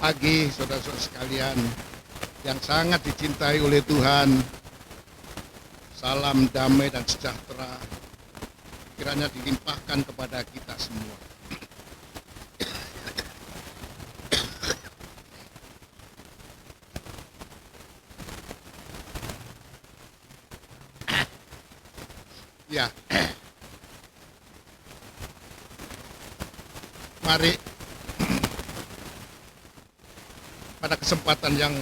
pagi saudara-saudara sekalian yang sangat dicintai oleh Tuhan. Salam damai dan sejahtera kiranya dilimpahkan kepada kita semua. Ya, mari pada kesempatan yang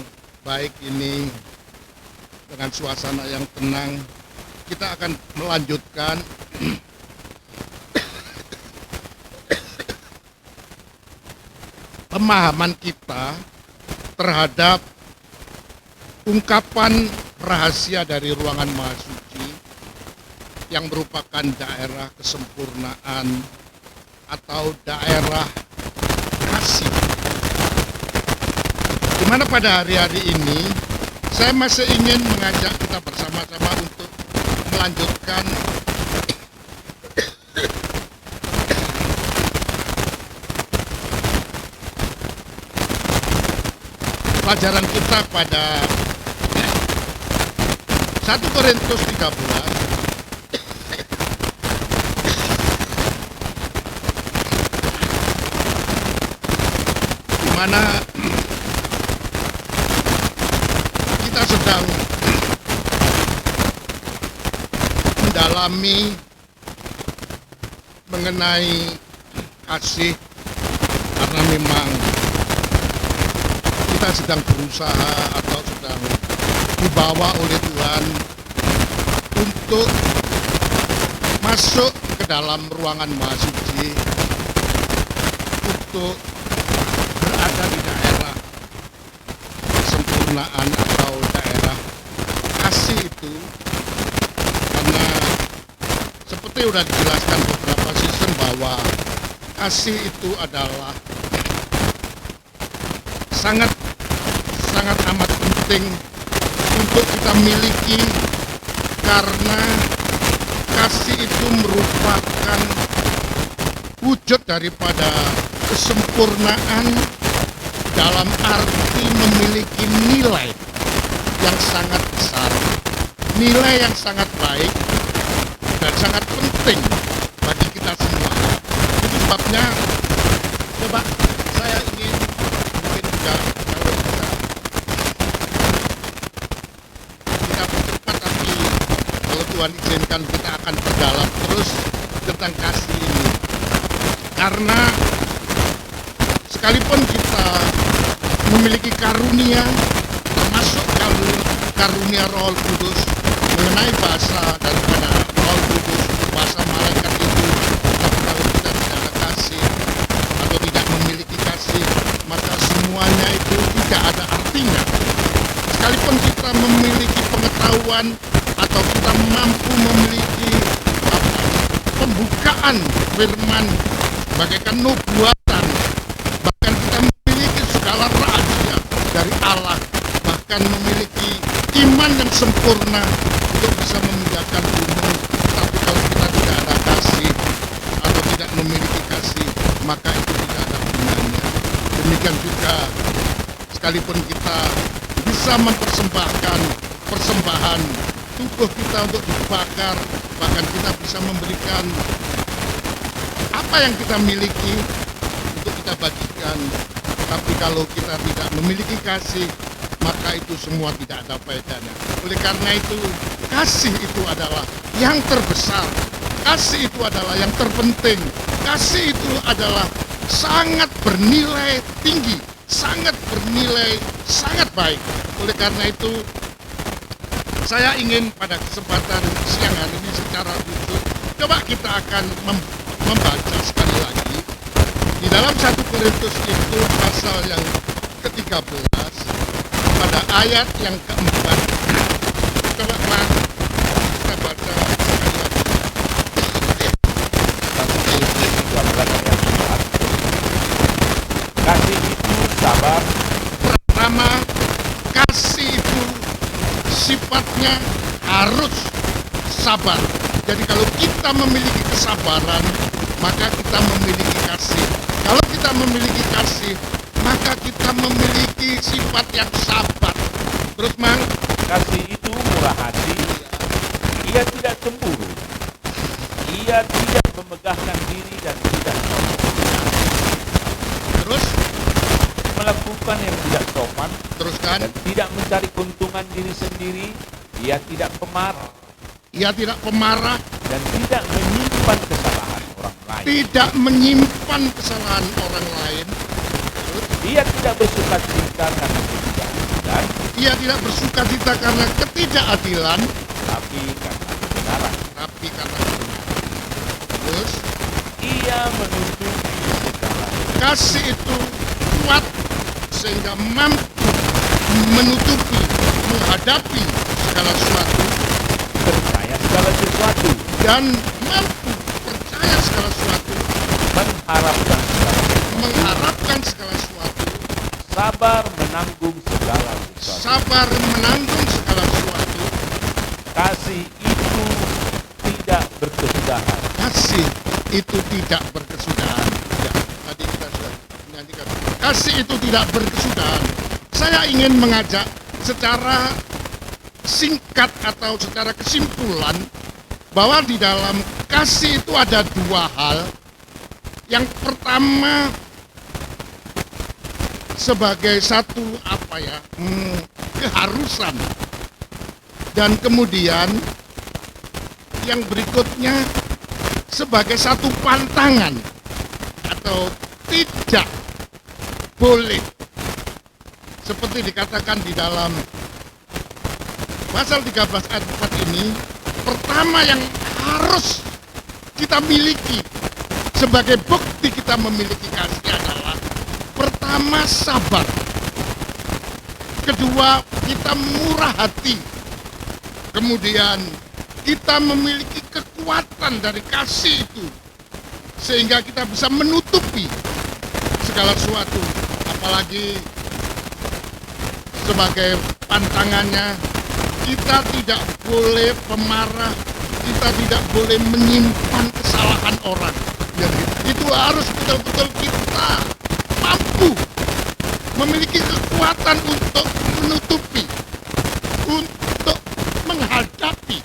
baik ini dengan suasana yang tenang kita akan melanjutkan pemahaman kita terhadap ungkapan rahasia dari ruangan Maha Suci yang merupakan daerah kesempurnaan atau daerah kasih. Di mana pada hari-hari ini saya masih ingin mengajak kita bersama-sama untuk melanjutkan pelajaran kita pada 1 Korintus 13 di mana kita sedang mendalami mengenai kasih, karena memang kita sedang berusaha atau sedang dibawa oleh Tuhan untuk masuk ke dalam ruangan Maha Suci, untuk berada di daerah kesempurnaan atau daerah kasih itu. Karena seperti sudah dijelaskan beberapa season bahwa kasih itu adalah sangat amat penting untuk kita miliki, karena kasih itu merupakan wujud daripada kesempurnaan dalam arti memiliki nilai yang sangat besar, nilai yang sangat baik dan sangat penting bagi kita semua. Itu sebabnya coba saya ingin mungkin juga kalau bisa kita percepat, tapi kalau Tuhan izinkan kita akan berdalam terus tentang kasih ini. Karena sekalipun kita memiliki karunia, termasuk karunia Roh Kudus, mengenai bahasa daripada Roh Kudus, bahasa malaikat itu, tapi kalau kita tidak ada kasih atau tidak memiliki kasih, maka semuanya itu tidak ada artinya. Sekalipun kita memiliki pengetahuan atau kita mampu memiliki pembukaan firman bagaikan nubuatan, bahkan kita memiliki segala rahasia dari Allah, bahkan memiliki iman yang sempurna untuk bisa memindahkan gunung, tapi kalau kita tidak ada kasih atau tidak memiliki kasih, maka itu tidak ada gunanya. Demikian juga sekalipun kita bisa mempersembahkan persembahan tubuh kita untuk dibakar, bahkan kita bisa memberikan apa yang kita miliki untuk kita bagikan, tapi kalau kita tidak memiliki kasih, maka itu semua tidak ada faedahnya. Oleh karena itu, kasih itu adalah yang terbesar, kasih itu adalah yang terpenting, kasih itu adalah sangat bernilai tinggi, sangat bernilai, sangat baik. Oleh karena itu, saya ingin pada kesempatan siang hari ini secara khusus, coba kita akan membaca sekali lagi di dalam 1 Korintus itu pasal yang ke-13 pada ayat yang keempat. Coba Pak, kita baca sekali lagi. 1 Korintus 12 ayat 4. Kasih itu sabar. Pertama, kasih itu sifatnya harus sabar. Jadi kalau kita memiliki kesabaran, maka kita memiliki kasih. Kalau kita memiliki kasih, maka kita memiliki sifat yang sabar. Terus Mang, Kasih itu murah hati. Ia tidak cemburu. Ia tidak memegahkan diri dan tidak sombong. terus Melakukan yang tidak sopan teruskan. dan tidak mencari keuntungan diri sendiri. Ia tidak pemarah Ia tidak pemarah, dan tidak menyimpan kesalahan orang lain. tidak menyimpan kesalahan orang lain. Ia tidak bersuka cita karena ketidakadilan, Ia tidak bersuka cita karena ketidakadilan, tapi karena kebenaran. tapi karena kebenaran. Terus Ia menuntut segala kasih itu kuat sehingga mampu menutupi, menghadapi segala sesuatu, percaya segala sesuatu, dan mampu percaya segala sesuatu, mengharapkan segala sesuatu, mengharapkan segala sesuatu, sabar menanggung segala sesuatu. sabar menanggung segala sesuatu. Kasih itu tidak berkesudahan. Kasih itu tidak berkesudahan. Ya, tadi kita sudah menyanyikan. Kasih itu tidak berkesudahan. Saya ingin mengajak secara singkat atau secara kesimpulan bahwa di dalam kasih itu ada dua hal. Yang pertama sebagai satu keharusan, dan kemudian yang berikutnya sebagai satu pantangan atau tidak boleh, seperti dikatakan di dalam pasal 13 ayat 4 ini. Pertama yang harus kita miliki sebagai bukti kita memiliki kasih adalah pertama sabar, kedua kita murah hati, kemudian kita memiliki kekuatan dari kasih itu sehingga kita bisa menutupi segala sesuatu. Apalagi sebagai pantangannya, kita tidak boleh pemarah, kita tidak boleh menyimpan kesalahan orang. Jadi, itu harus betul-betul kita mampu memiliki kekuatan untuk menutupi, untuk menghadapi,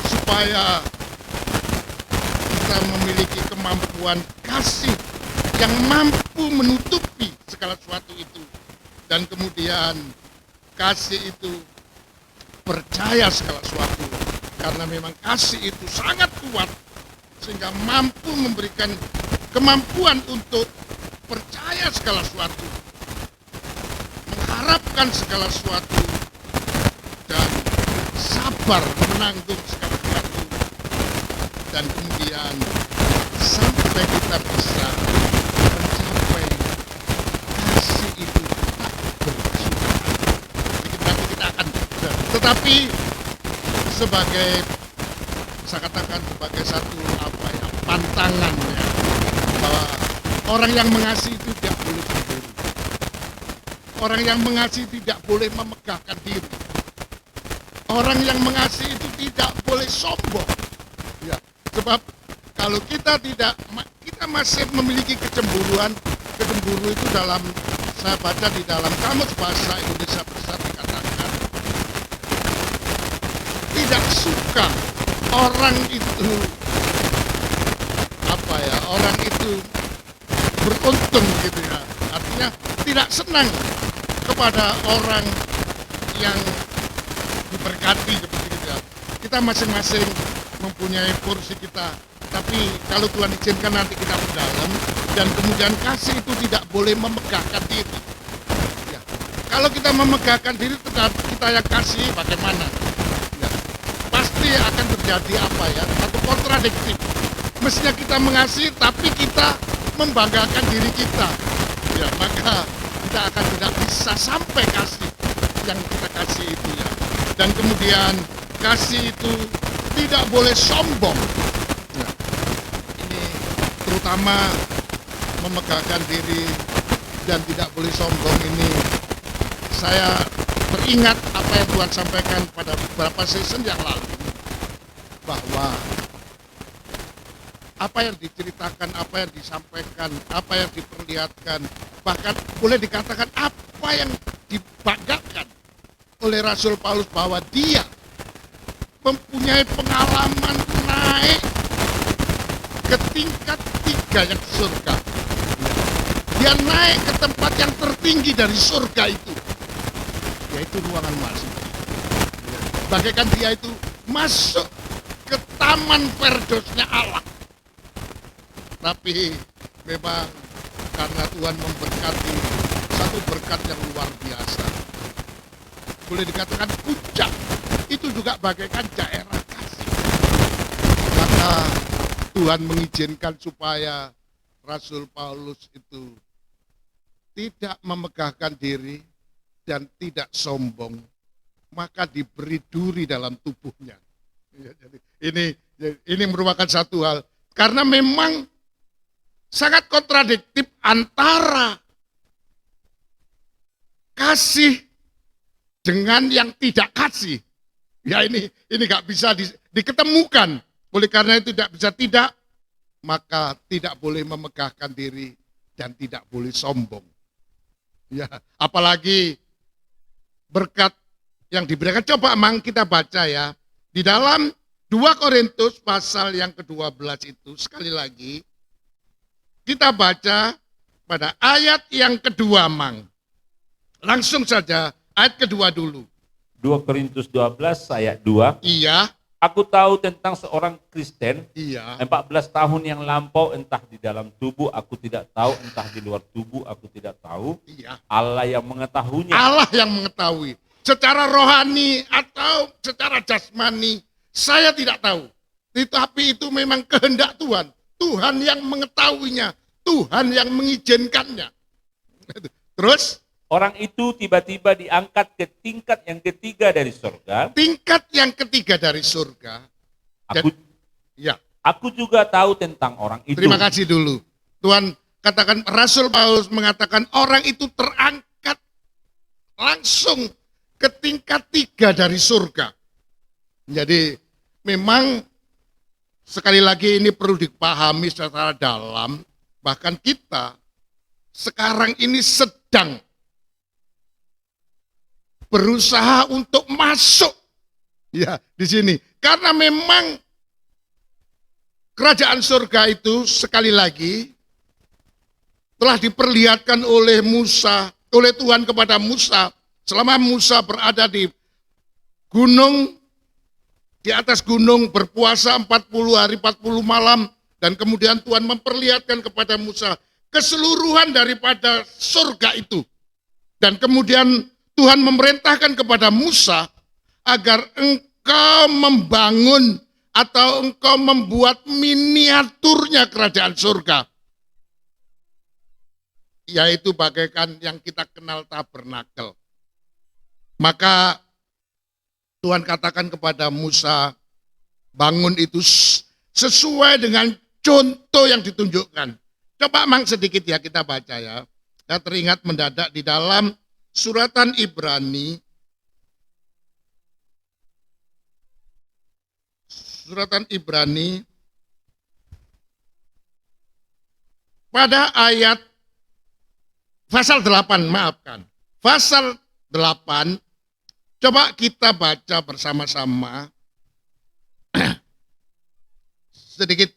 supaya kita memiliki kemampuan kasih yang mampu menutupi segala sesuatu itu. Dan kemudian kasih itu percaya segala sesuatu, karena memang kasih itu sangat kuat sehingga mampu memberikan kemampuan untuk percaya segala sesuatu, mengharapkan segala sesuatu, dan sabar menanggung segala sesuatu, dan kemudian sampai kita bisa mencapai kasih itu tak berkesudahan. Nanti kita akan, tetapi sebagai, saya katakan sebagai satu pantangan ya, bahwa orang yang mengasihi itu tidak boleh cemburu. Orang yang mengasihi tidak boleh memegahkan diri. Orang yang mengasihi itu tidak boleh sombong. Ya, sebab kalau kita masih memiliki kecemburuan, kecemburu itu dalam, saya baca di dalam Kamus Bahasa Indonesia Besar dikatakan tidak suka orang itu orang itu beruntung gitu ya. Artinya tidak senang kepada orang yang diberkati seperti itu ya. Kita masing-masing mempunyai porsi kita, tapi kalau Tuhan izinkan nanti kita mendalam, dan kemudian kasih itu tidak boleh memegahkan diri ya. Kalau kita memegahkan diri tetapi kita yang kasih, bagaimana ya, pasti akan terjadi satu kontradiktif. Mestinya kita mengasihi tapi kita membanggakan diri kita ya, maka kita akan tidak bisa sampai kasih yang kita kasih itu ya. Dan kemudian kasih itu tidak boleh sombong ya. Ini terutama memegahkan diri dan tidak boleh sombong ini, saya teringat apa yang Tuhan sampaikan pada beberapa season yang lalu, bahwa apa yang diceritakan, apa yang disampaikan, apa yang diperlihatkan, bahkan boleh dikatakan apa yang dibanggakan oleh Rasul Paulus bahwa dia mempunyai pengalaman naik ke tingkat 3 yang surga. Dia naik ke tempat yang tertinggi dari surga itu, yaitu ruangan mahasuci. Bagaikan dia itu masuk ke taman Ferdosnya Allah. Tapi memang karena Tuhan memberkati satu berkat yang luar biasa, boleh dikatakan puncak, itu juga bagaikan daerah kasih. Maka Tuhan mengizinkan supaya Rasul Paulus itu tidak memegahkan diri dan tidak sombong, maka diberi duri dalam tubuhnya. Ya, jadi ini merupakan satu hal, karena memang sangat kontradiktif antara kasih dengan yang tidak kasih. Ya ini nggak bisa diketemukan. Oleh karena itu tidak bisa tidak, maka tidak boleh memegahkan diri dan tidak boleh sombong. Ya, apalagi berkat yang diberikan. Coba Mang kita baca ya. Di dalam 2 Korintus pasal yang ke-12 itu, sekali lagi kita baca pada ayat yang kedua, Mang. Langsung saja ayat kedua dulu. 2 Korintus 12 ayat 2. Iya. Aku tahu tentang seorang Kristen, Iya. 14 tahun yang lampau, entah di dalam tubuh aku tidak tahu, entah di luar tubuh aku tidak tahu. Iya. Allah yang mengetahuinya. Allah yang mengetahui. Secara rohani atau secara jasmani, saya tidak tahu. Tetapi itu memang kehendak Tuhan. Tuhan yang mengetahuinya. Tuhan yang mengizinkannya. Terus? Orang itu tiba-tiba diangkat ke tingkat yang ketiga dari surga. Tingkat yang ketiga dari surga. Ya. Aku juga tahu tentang orang itu. Terima kasih dulu. Tuhan katakan, Rasul Paulus mengatakan orang itu terangkat langsung ke tingkat 3 dari surga. Jadi memang sekali lagi ini perlu dipahami secara dalam. Bahkan kita sekarang ini sedang berusaha untuk masuk ya di sini, karena memang kerajaan surga itu sekali lagi telah diperlihatkan oleh Tuhan kepada Musa selama Musa berada di gunung, di atas gunung berpuasa 40 hari 40 malam, dan kemudian Tuhan memperlihatkan kepada Musa keseluruhan daripada surga itu, dan kemudian Tuhan memerintahkan kepada Musa agar engkau membangun atau engkau membuat miniaturnya kerajaan surga. Yaitu bagaikan yang kita kenal tabernakel. Maka Tuhan katakan kepada Musa, bangun itu sesuai dengan contoh yang ditunjukkan. Coba Mang sedikit ya kita baca ya. Saya teringat mendadak di dalam suratan Ibrani, pada ayat pasal 8, maafkan. Pasal 8, coba kita baca bersama-sama sedikit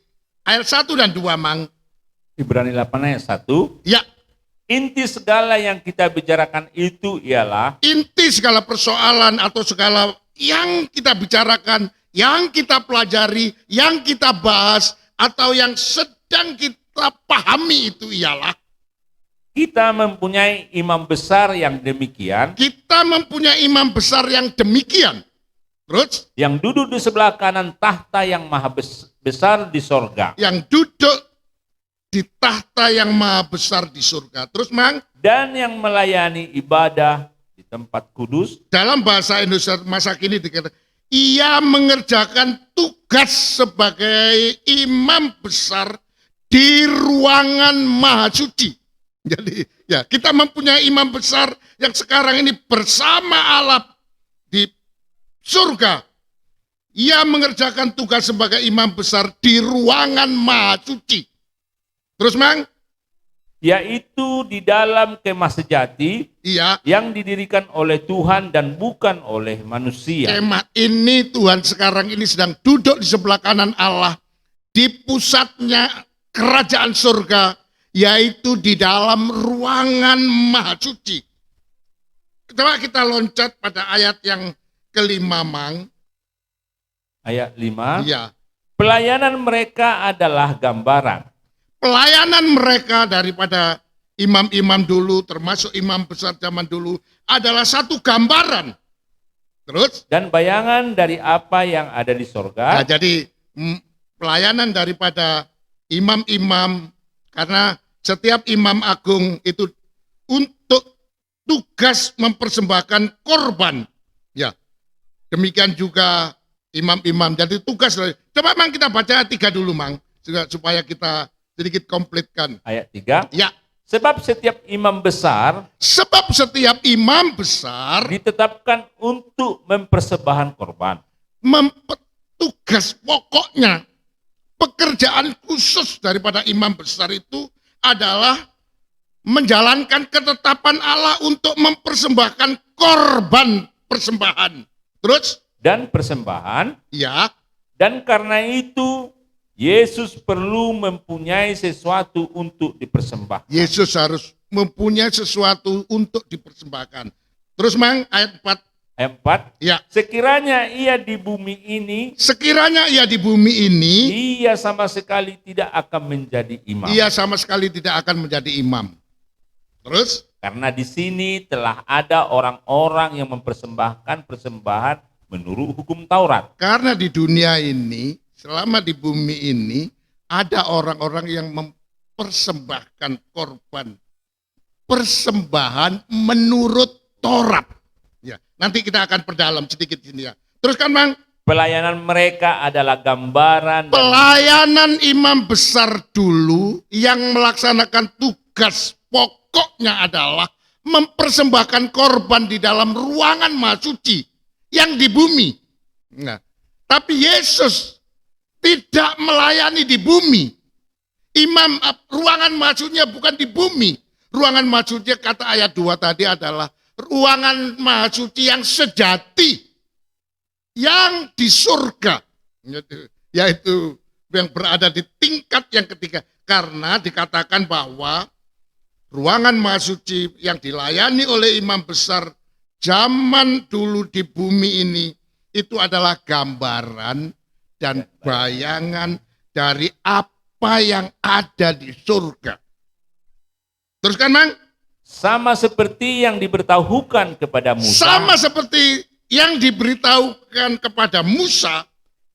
ayat 1 dan 2, Mang. Ibrani 8 ayat 1. Ya. Inti segala yang kita bicarakan itu ialah, inti segala persoalan atau segala yang kita bicarakan, yang kita pelajari, yang kita bahas, atau yang sedang kita pahami itu ialah, kita mempunyai imam besar yang demikian. Kita mempunyai imam besar yang demikian. Terus? Yang duduk di sebelah kanan tahta yang maha besar di sorga. Yang duduk di tahta yang maha besar di surga. Terus Mang? Dan yang melayani ibadah di tempat kudus. Dalam bahasa Indonesia masa kini dikatakan, ia mengerjakan tugas sebagai imam besar di ruangan maha suci. Jadi ya kita mempunyai imam besar yang sekarang ini bersama Allah di surga. Ia mengerjakan tugas sebagai imam besar di ruangan maha suci. Terus Mang? Yaitu di dalam kemah sejati Iya. yang didirikan oleh Tuhan dan bukan oleh manusia. Kemah ini Tuhan sekarang ini sedang duduk di sebelah kanan Allah. Di pusatnya kerajaan surga, yaitu di dalam ruangan maha suci. Coba kita loncat pada ayat yang kelima, Mang. Ayat 5. Iya. Pelayanan mereka adalah gambaran. Pelayanan mereka daripada imam-imam dulu, termasuk imam besar zaman dulu, adalah satu gambaran. Terus? Dan bayangan dari apa yang ada di sorga. Nah, jadi pelayanan daripada imam-imam, karena setiap imam agung itu untuk tugas mempersembahkan korban. Ya, demikian juga imam-imam. Jadi tugas, coba Mang kita baca 3 dulu Mang, supaya kita sedikit komplitkan. Ayat 3. Ya. Sebab setiap imam besar ditetapkan untuk mempersembahkan korban. Tugas pokoknya, pekerjaan khusus daripada imam besar itu adalah menjalankan ketetapan Allah untuk mempersembahkan korban persembahan. Terus? Dan persembahan. Ya. Dan karena itu Yesus perlu mempunyai sesuatu untuk dipersembahkan. Yesus harus mempunyai sesuatu untuk dipersembahkan. Terus Mang, ayat 4. Ayat 4. Ya. Sekiranya ia di bumi ini, ia sama sekali tidak akan menjadi imam. Ia sama sekali tidak akan menjadi imam. Terus? Karena di sini telah ada orang-orang yang mempersembahkan persembahan menurut hukum Taurat. Karena di dunia ini, selama di bumi ini, ada orang-orang yang mempersembahkan korban persembahan menurut Taurat. Ya, nanti kita akan perdalam sedikit sini ya. Teruskan Mang. Pelayanan mereka adalah gambaran. Pelayanan imam besar dulu yang melaksanakan tugas pokoknya adalah mempersembahkan korban di dalam ruangan maha suci yang di bumi. Nah, tapi Yesus tidak melayani di bumi. Ruangan maha sucinya bukan di bumi. Ruangan maha suci kata ayat 2 tadi adalah ruangan maha suci yang sejati, yang di surga, yaitu yang berada di tingkat yang ketiga. Karena dikatakan bahwa ruangan maha suci yang dilayani oleh imam besar zaman dulu di bumi ini itu adalah gambaran dan bayangan dari apa yang ada di surga. Teruskan Mang. Sama seperti yang diberitahukan kepada Musa. Sama seperti yang diberitahukan kepada Musa.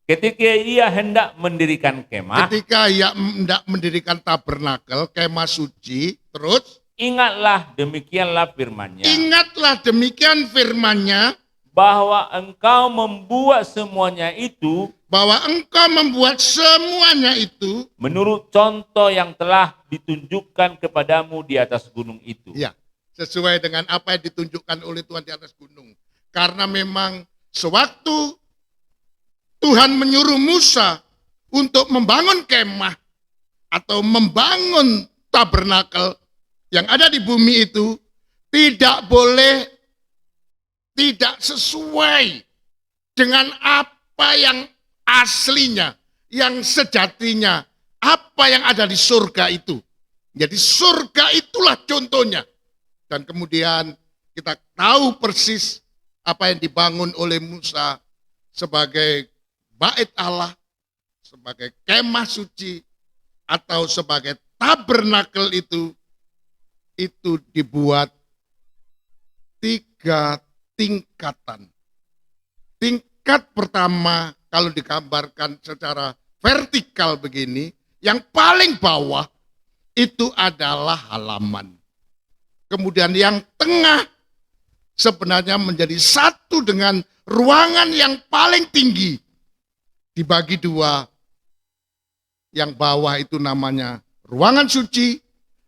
Ketika ia hendak mendirikan kemah. Ketika ia hendak mendirikan tabernakel, kemah suci. Terus. Ingatlah demikianlah firman-Nya. Ingatlah demikian firman-Nya. Bahwa engkau membuat semuanya itu. Menurut contoh yang telah ditunjukkan kepadamu di atas gunung itu. Ya, sesuai dengan apa yang ditunjukkan oleh Tuhan di atas gunung. Karena memang sewaktu Tuhan menyuruh Musa untuk membangun kemah atau membangun tabernakel yang ada di bumi itu, tidak sesuai dengan apa yang aslinya, yang sejatinya, apa yang ada di surga itu. Jadi surga itulah contohnya. Dan kemudian kita tahu persis apa yang dibangun oleh Musa sebagai bait Allah, sebagai kemah suci, atau sebagai tabernakel itu dibuat 3 tingkatan. Tingkat pertama kalau digambarkan secara vertikal begini, yang paling bawah itu adalah halaman. Kemudian yang tengah sebenarnya menjadi satu dengan ruangan yang paling tinggi. Dibagi 2, yang bawah itu namanya ruangan suci,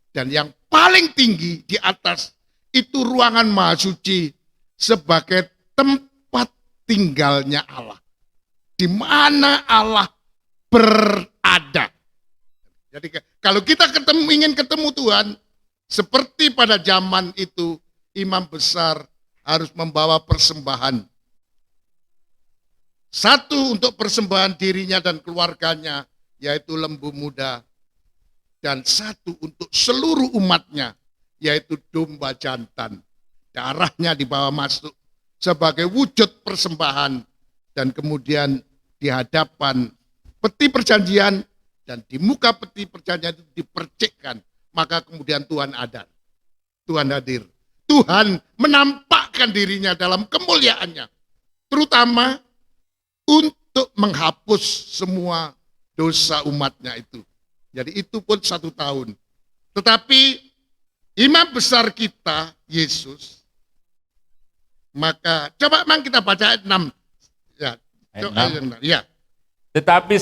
dan yang paling tinggi di atas itu ruangan maha suci sebagai tempat tinggalnya Allah. di mana Allah berada. Jadi kalau kita ingin ketemu Tuhan, seperti pada zaman itu, imam besar harus membawa persembahan. Satu untuk persembahan dirinya dan keluarganya, yaitu lembu muda. Dan satu untuk seluruh umatnya, yaitu domba jantan. Darahnya dibawa masuk sebagai wujud persembahan. Dan kemudian di hadapan peti perjanjian, dan di muka peti perjanjian itu dipercikkan. Maka kemudian Tuhan ada. Tuhan hadir. Tuhan menampakkan dirinya dalam kemuliaannya. Terutama untuk menghapus semua dosa umatnya itu. Jadi itu pun 1 tahun. Tetapi imam besar kita, Yesus, maka coba memang kita baca ayat 6. Ya, Ayat 6. Ya. Tetapi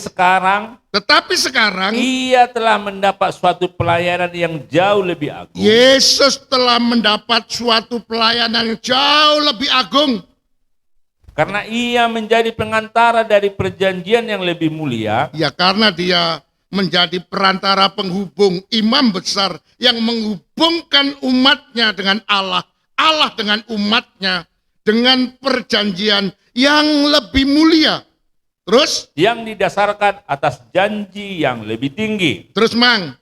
sekarang ia telah mendapat suatu pelayanan yang jauh lebih agung. Yesus telah mendapat suatu pelayanan yang jauh lebih agung. Karena ia menjadi pengantara dari perjanjian yang lebih mulia. Ya, karena dia menjadi perantara penghubung, imam besar yang menghubungkan umatnya dengan Allah, Allah dengan umatnya, dengan perjanjian yang lebih mulia. Terus? Yang didasarkan atas janji yang lebih tinggi. Terus Mang?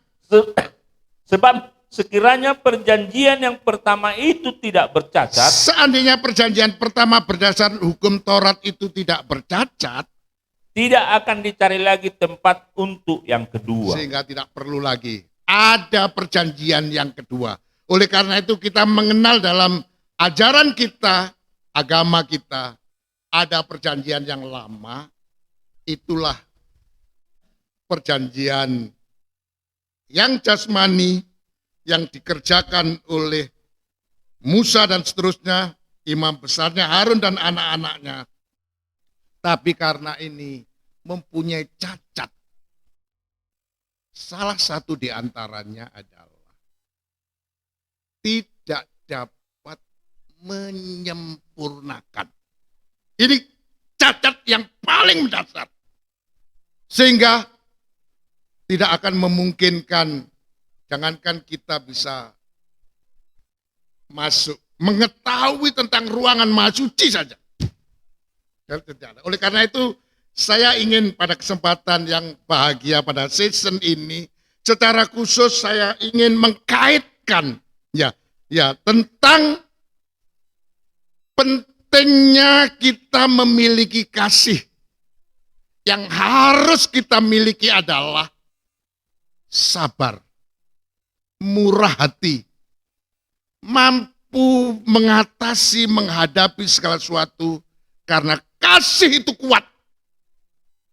Sebab sekiranya perjanjian yang pertama itu tidak bercacat. Seandainya perjanjian pertama berdasar hukum Taurat itu tidak bercacat. Tidak akan dicari lagi tempat untuk yang kedua. Sehingga tidak perlu lagi ada perjanjian yang kedua. Oleh karena itu kita mengenal dalam ajaran kita, agama kita, ada perjanjian yang lama. Itulah perjanjian yang jasmani yang dikerjakan oleh Musa dan seterusnya, imam besarnya Harun dan anak-anaknya. Tapi karena ini mempunyai cacat, salah satu di antaranya adalah tidak dapat menyempurnakan. Ini cacat yang paling mendasar. Sehingga tidak akan memungkinkan, jangankan kita bisa masuk, mengetahui tentang ruangan maha suci saja. Oleh karena itu, saya ingin pada kesempatan yang bahagia pada season ini, secara khusus saya ingin mengkaitkan tentang pentingnya kita memiliki kasih. Yang harus kita miliki adalah sabar, murah hati, mampu mengatasi, menghadapi segala sesuatu, karena kasih itu kuat.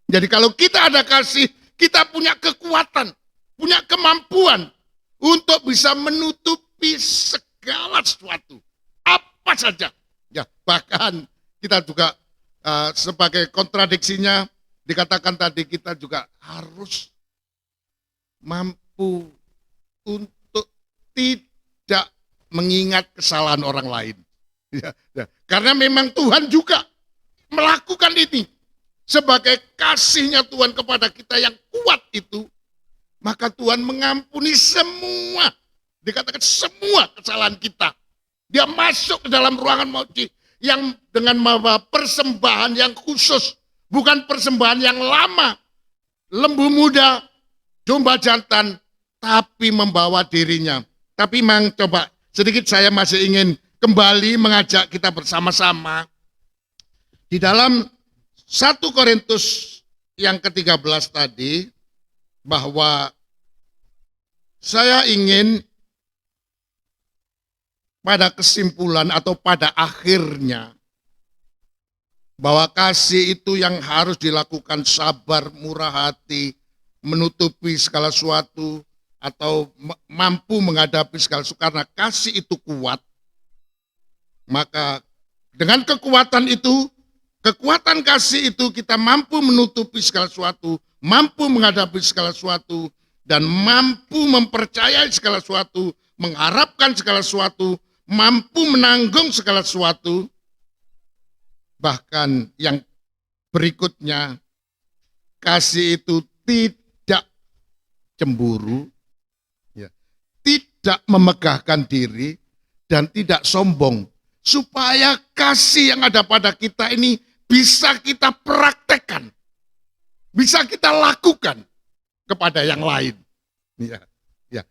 Jadi kalau kita ada kasih, kita punya kekuatan, punya kemampuan untuk bisa menutupi segala sesuatu, apa saja. Ya, bahkan kita juga sebagai kontradiksinya dikatakan tadi, kita juga harus mampu untuk tidak mengingat kesalahan orang lain. Ya. Karena memang Tuhan juga melakukan ini. Sebagai kasihnya Tuhan kepada kita yang kuat itu, maka Tuhan mengampuni semua, dikatakan semua kesalahan kita. Dia masuk ke dalam ruangan mauti yang dengan membawa persembahan yang khusus, bukan persembahan yang lama, lembu muda, domba jantan, tapi membawa dirinya. Tapi memang coba sedikit saya masih ingin kembali mengajak kita bersama-sama di dalam 1 Korintus yang ke-13 tadi, bahwa saya ingin pada kesimpulan atau pada akhirnya bahwa kasih itu yang harus dilakukan, sabar, murah hati, menutupi segala sesuatu atau mampu menghadapi segala sesuatu, karena kasih itu kuat. Maka dengan kekuatan itu, kekuatan kasih itu, kita mampu menutupi segala sesuatu, mampu menghadapi segala sesuatu, dan mampu mempercayai segala sesuatu, mengharapkan segala sesuatu, mampu menanggung segala sesuatu. Bahkan yang berikutnya, kasih itu tidak cemburu, ya, tidak memegahkan diri, dan tidak sombong. Supaya kasih yang ada pada kita ini bisa kita praktekkan, bisa kita lakukan kepada yang lain. Ya, ya.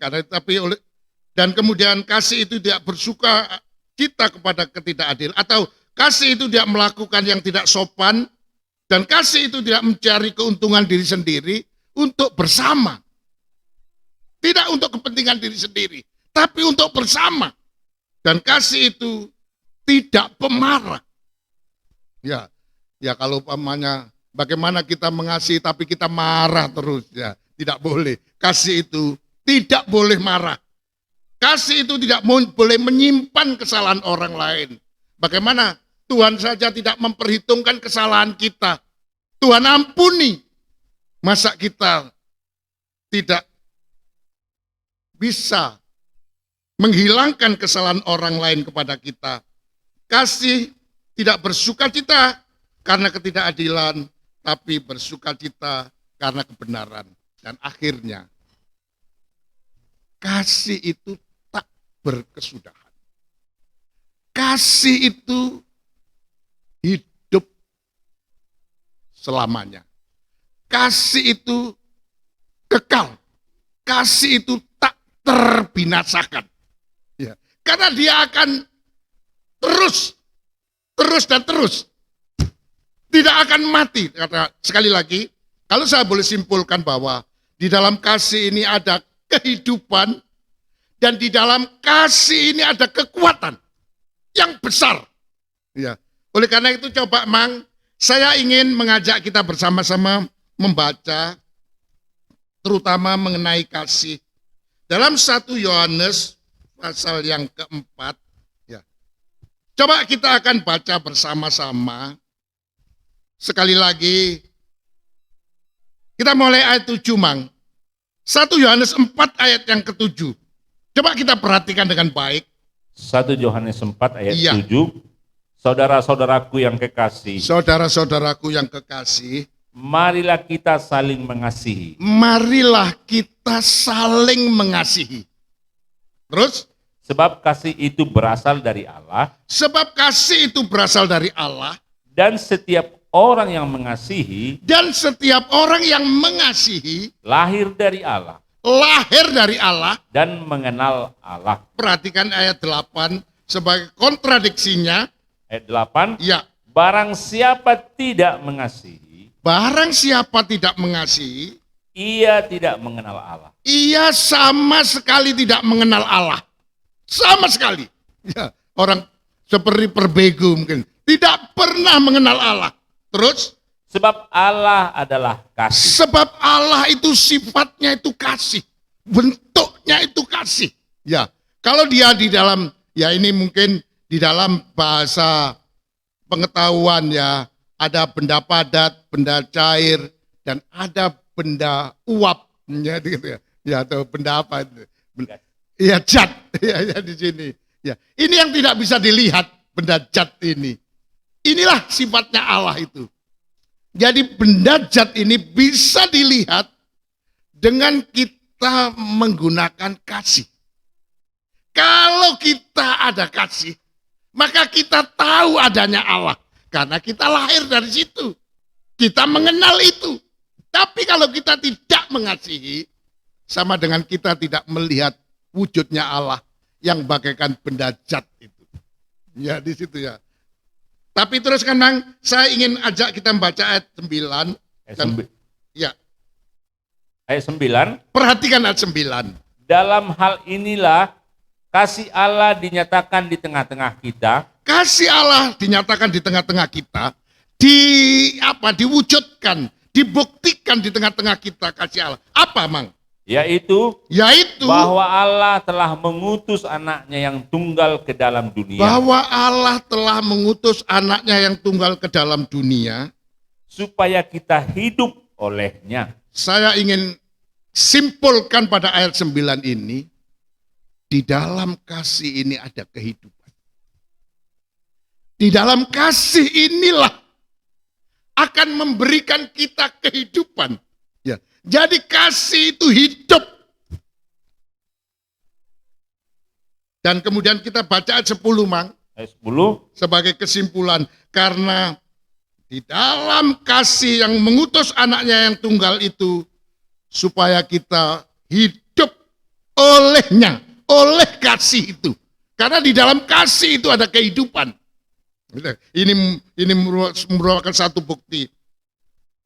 Karena dan kemudian kasih itu tidak bersuka kita kepada ketidakadilan, atau kasih itu tidak melakukan yang tidak sopan, dan kasih itu tidak mencari keuntungan diri sendiri untuk bersama. Tidak untuk kepentingan diri sendiri, tapi untuk bersama. Dan kasih itu tidak pemarah. Ya, ya kalau umpamanya bagaimana kita mengasihi tapi kita marah terus, ya tidak boleh. Kasih itu tidak boleh marah. Kasih itu tidak boleh menyimpan kesalahan orang lain. Bagaimana Tuhan saja tidak memperhitungkan kesalahan kita. Tuhan ampuni. Masa kita tidak bisa menghilangkan kesalahan orang lain kepada kita. Kasih tidak bersukacita karena ketidakadilan, tapi bersukacita karena kebenaran. Dan akhirnya, kasih itu tak berkesudahan. Kasih itu hidup selamanya. Kasih itu kekal. Kasih itu tak terbinasakan. Ya, karena dia akan terus dan terus. Tidak akan mati. Kata sekali lagi, kalau saya boleh simpulkan bahwa di dalam kasih ini ada kehidupan, dan di dalam kasih ini ada kekuatan yang besar. Ya. Oleh karena itu coba saya ingin mengajak kita bersama-sama membaca terutama mengenai kasih. Dalam 1 Yohanes pasal yang keempat, ya. Coba kita akan baca bersama-sama. Sekali lagi, kita mulai ayat 7, 1 Yohanes 4 ayat yang ke-7. Coba kita perhatikan dengan baik. 1 Yohanes 4 ayat Iya. 7. Saudara-saudaraku yang kekasih, Saudara-saudaraku yang kekasih, marilah kita saling mengasihi. marilah kita saling mengasihi. Terus, Sebab kasih itu berasal dari Allah, sebab kasih itu berasal dari Allah, dan setiap orang yang mengasihi dan setiap orang yang mengasihi lahir dari Allah lahir dari Allah. dan mengenal Allah. Perhatikan ayat 8 sebagai kontradiksinya. Ayat 8, Ya, barang siapa tidak mengasihi, barang siapa tidak mengasihi, ia tidak mengenal Allah. ia sama sekali tidak mengenal Allah. Sama sekali. Ya, orang seperti perbegu mungkin. Tidak pernah mengenal Allah. Terus, Sebab Allah adalah kasih. sebab Allah itu sifatnya itu kasih. Bentuknya itu kasih. Ya, kalau dia di dalam, ya ini mungkin di dalam bahasa pengetahuan ya, ada benda padat, benda cair, dan ada benda uap. Ya, gitu ya. Ya, atau benda apa itu? Ya, zat. Ya, di sini. Ya, ini yang tidak bisa dilihat, benda zat ini. Inilah sifatnya Allah itu. Jadi benda zat ini bisa dilihat dengan kita menggunakan kasih. Kalau kita ada kasih, maka kita tahu adanya Allah. Karena kita lahir dari situ. Kita mengenal itu. Tapi kalau kita tidak mengasihi, sama dengan kita tidak melihat wujudnya Allah yang bagaikan benda zat itu. Ya, di situ ya. Tapi terus kan saya ingin ajak kita membaca ayat 9. Ya, Ayat 9, perhatikan ayat 9. dalam hal inilah kasih Allah dinyatakan di tengah-tengah kita, Kasih Allah dinyatakan di tengah-tengah kita, diwujudkan, dibuktikan di tengah-tengah kita kasih Allah. Apa, yaitu Yaitu bahwa Allah telah mengutus anaknya yang tunggal ke dalam dunia, bahwa Allah telah mengutus anaknya yang tunggal ke dalam dunia. supaya kita hidup olehnya. Saya ingin simpulkan pada ayat 9 ini, di dalam kasih ini ada kehidupan. Di dalam kasih inilah akan memberikan kita kehidupan. Ya. Jadi kasih itu hidup. Dan kemudian kita baca ayat 10, Mang. Ayat 10. Sebagai kesimpulan, karena di dalam kasih yang mengutus anaknya yang tunggal itu, supaya kita hidup olehnya, oleh kasih itu. Karena di dalam kasih itu ada kehidupan. Ini merupakan satu bukti.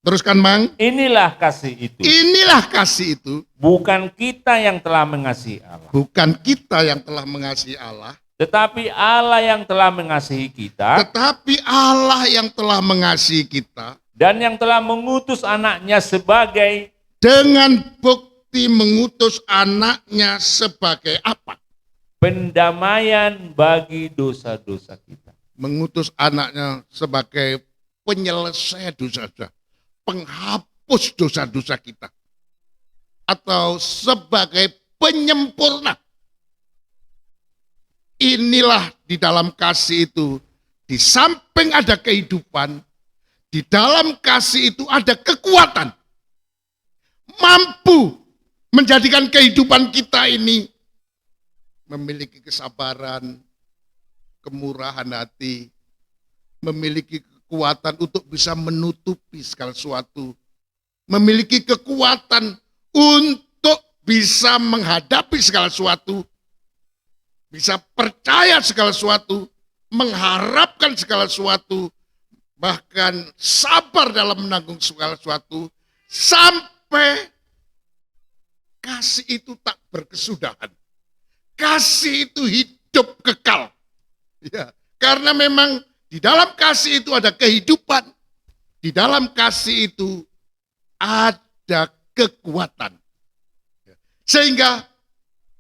Teruskan, Mang. Inilah kasih itu. Inilah kasih itu. Bukan kita yang telah mengasihi Allah. Bukan kita yang telah mengasihi Allah. Tetapi Allah yang telah mengasihi kita. Tetapi Allah yang telah mengasihi kita. Dan yang telah mengutus anaknya sebagai. Dengan bukti mengutus anaknya sebagai apa? Pendamaian bagi dosa-dosa kita. Mengutus anaknya sebagai penyelesai dosa-dosa. Penghapus dosa-dosa kita. Atau sebagai penyempurna. Inilah di dalam kasih itu. Di samping ada kehidupan. Di dalam kasih itu ada kekuatan. Mampu menjadikan kehidupan kita ini memiliki kesabaran, kemurahan hati, memiliki kekuatan untuk bisa menutupi segala sesuatu, memiliki kekuatan untuk bisa menghadapi segala sesuatu, bisa percaya segala sesuatu, mengharapkan segala sesuatu, bahkan sabar dalam menanggung segala sesuatu, sampai kasih itu tak berkesudahan. Kasih itu hidup kekal. Ya, karena memang di dalam kasih itu ada kehidupan. Di dalam kasih itu ada kekuatan. Sehingga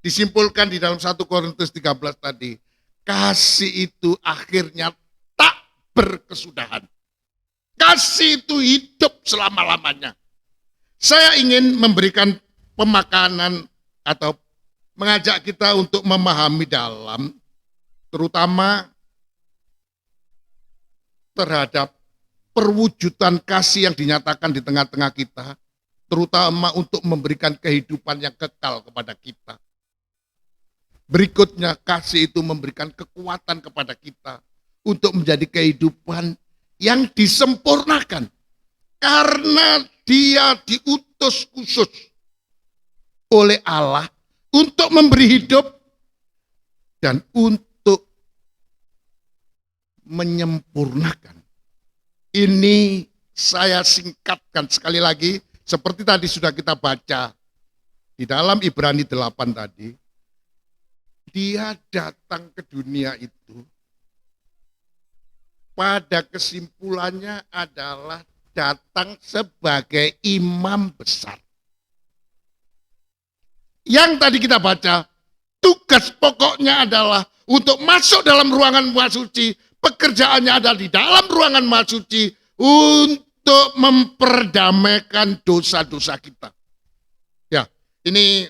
disimpulkan di dalam 1 Korintus 13 tadi, kasih itu akhirnya tak berkesudahan. Kasih itu hidup selama-lamanya. Saya ingin memberikan pemakanan atau mengajak kita untuk memahami dalam, terutama terhadap perwujudan kasih yang dinyatakan di tengah-tengah kita, terutama untuk memberikan kehidupan yang kekal kepada kita. Berikutnya, kasih itu memberikan kekuatan kepada kita untuk menjadi kehidupan yang disempurnakan. Karena dia diutus khusus oleh Allah untuk memberi hidup dan untuk menyempurnakan. Ini saya singkatkan sekali lagi, seperti tadi sudah kita baca di dalam Ibrani 8 tadi. Dia datang ke dunia itu, pada kesimpulannya adalah datang sebagai imam besar. Yang tadi kita baca, tugas pokoknya adalah untuk masuk dalam ruangan Maha Suci. Pekerjaannya ada di dalam ruangan Maha Suci untuk memperdamaikan dosa-dosa kita. Ya, ini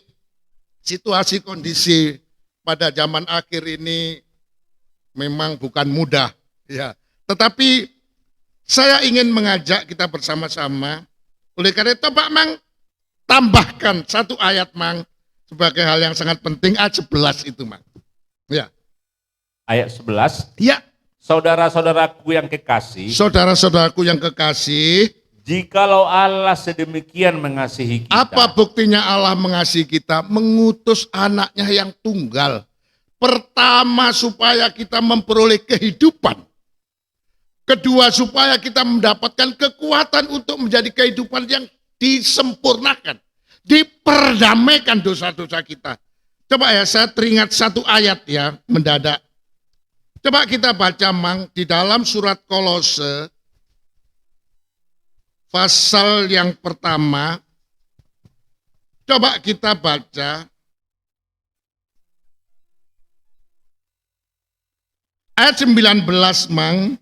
situasi kondisi pada zaman akhir ini memang bukan mudah. Ya, tetapi saya ingin mengajak kita bersama-sama. Oleh karena itu, Pak Mang, tambahkan satu ayat, Mang, sebagai hal yang sangat penting, ayat 11 itu, Mang. Ya. Ayat 11. Ya. Saudara-saudaraku yang kekasih. Saudara-saudaraku yang kekasih. Jikalau Allah sedemikian mengasihi kita. Apa buktinya Allah mengasihi kita? Mengutus anaknya yang tunggal. Pertama, supaya kita memperoleh kehidupan. Kedua, supaya kita mendapatkan kekuatan untuk menjadi kehidupan yang disempurnakan. Diperdamaikan dosa-dosa kita. Coba ya, saya teringat satu ayat ya, mendadak. Coba kita baca, Mang, di dalam surat Kolose, pasal yang pertama. Coba kita baca. Ayat 19, Mang.